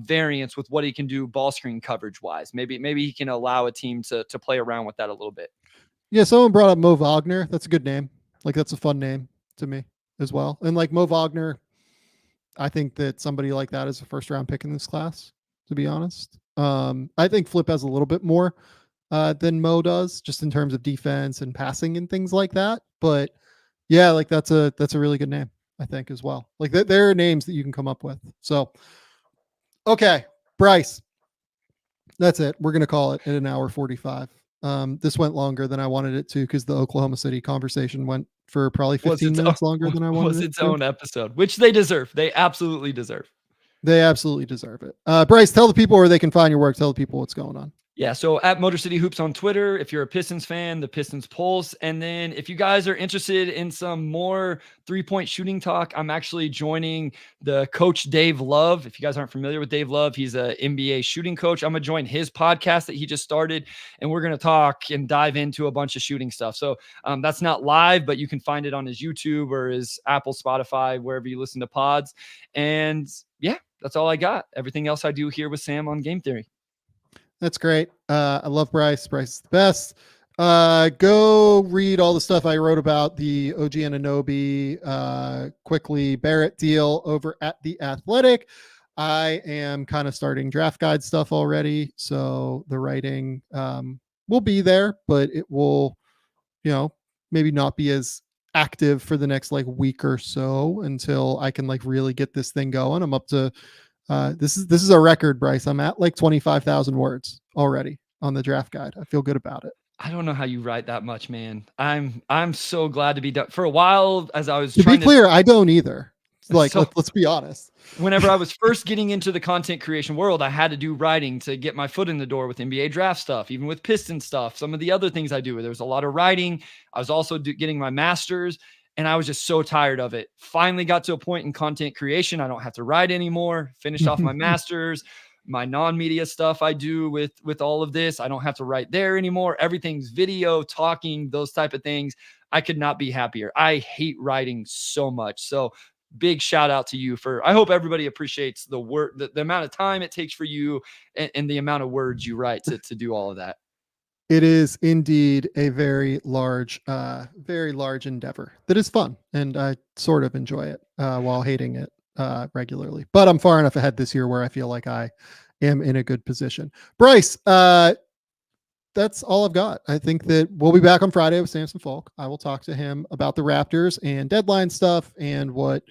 variance with what he can do ball screen coverage wise. Maybe he can allow a team to play around with that a little bit. Yeah, someone brought up Mo Wagner. That's a good name. Like, that's a fun name to me as well. And like Mo Wagner, I think that somebody like that is a first round pick in this class, to be honest. I think Flip has a little bit more than Mo does, just in terms of defense and passing and things like that. But yeah, like that's a really good name, I think, as well. Like there are names that you can come up with. So, okay, Bryce, that's it. We're going to call it at an hour 45. This went longer than I wanted it to because the Oklahoma City conversation went for probably 15 minutes longer than I wanted. Was its own episode, which they deserve. They absolutely deserve. They absolutely deserve it. Bryce, tell the people where they can find your work. Tell the people what's going on. Yeah, so at Motor City Hoops on Twitter, if you're a Pistons fan, the Pistons Pulse. And then if you guys are interested in some more three-point shooting talk, I'm actually joining the coach Dave Love. If you guys aren't familiar with Dave Love, he's an NBA shooting coach. I'm going to join his podcast that he just started, and we're going to talk and dive into a bunch of shooting stuff. So that's not live, but you can find it on his YouTube or his Apple, Spotify, wherever you listen to pods. And yeah, that's all I got. Everything else I do here with Sam on Game Theory. That's great. I love Bryce. Bryce is the best. Go read all the stuff I wrote about the OG Anunoby, Quickley Barrett deal over at The Athletic. I am kind of starting draft guide stuff already, so the writing will be there, but it will, maybe not be as active for the next like week or so until I can like really get this thing going. I'm up to this is a record, Bryce. I'm at like 25,000 words already on the draft guide. I feel good about it. I don't know how you write that much, man. I'm so glad to be done. For a while, as I was to be clear, I don't either. Like, so, let's be honest. Whenever I was first getting into the content creation world, I had to do writing to get my foot in the door with NBA draft stuff, even with Piston stuff. Some of the other things I do, there was a lot of writing. I was also getting my master's. And I was just so tired of it. Finally got to a point in content creation. I don't have to write anymore. Finished off my master's, my non-media stuff I do with all of this. I don't have to write there anymore. Everything's video, talking, those type of things. I could not be happier. I hate writing so much. So big shout out to you I hope everybody appreciates the work, the amount of time it takes for you and the amount of words you write to do all of that. It is indeed a very large endeavor that is fun, and I sort of enjoy it while hating it regularly. But I'm far enough ahead this year where I feel like I am in a good position. Bryce, that's all I've got. I think that we'll be back on Friday with Samson Falk. I will talk to him about the Raptors and deadline stuff and what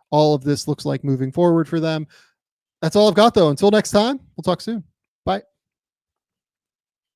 all of this looks like moving forward for them. That's all I've got, though. Until next time, we'll talk soon.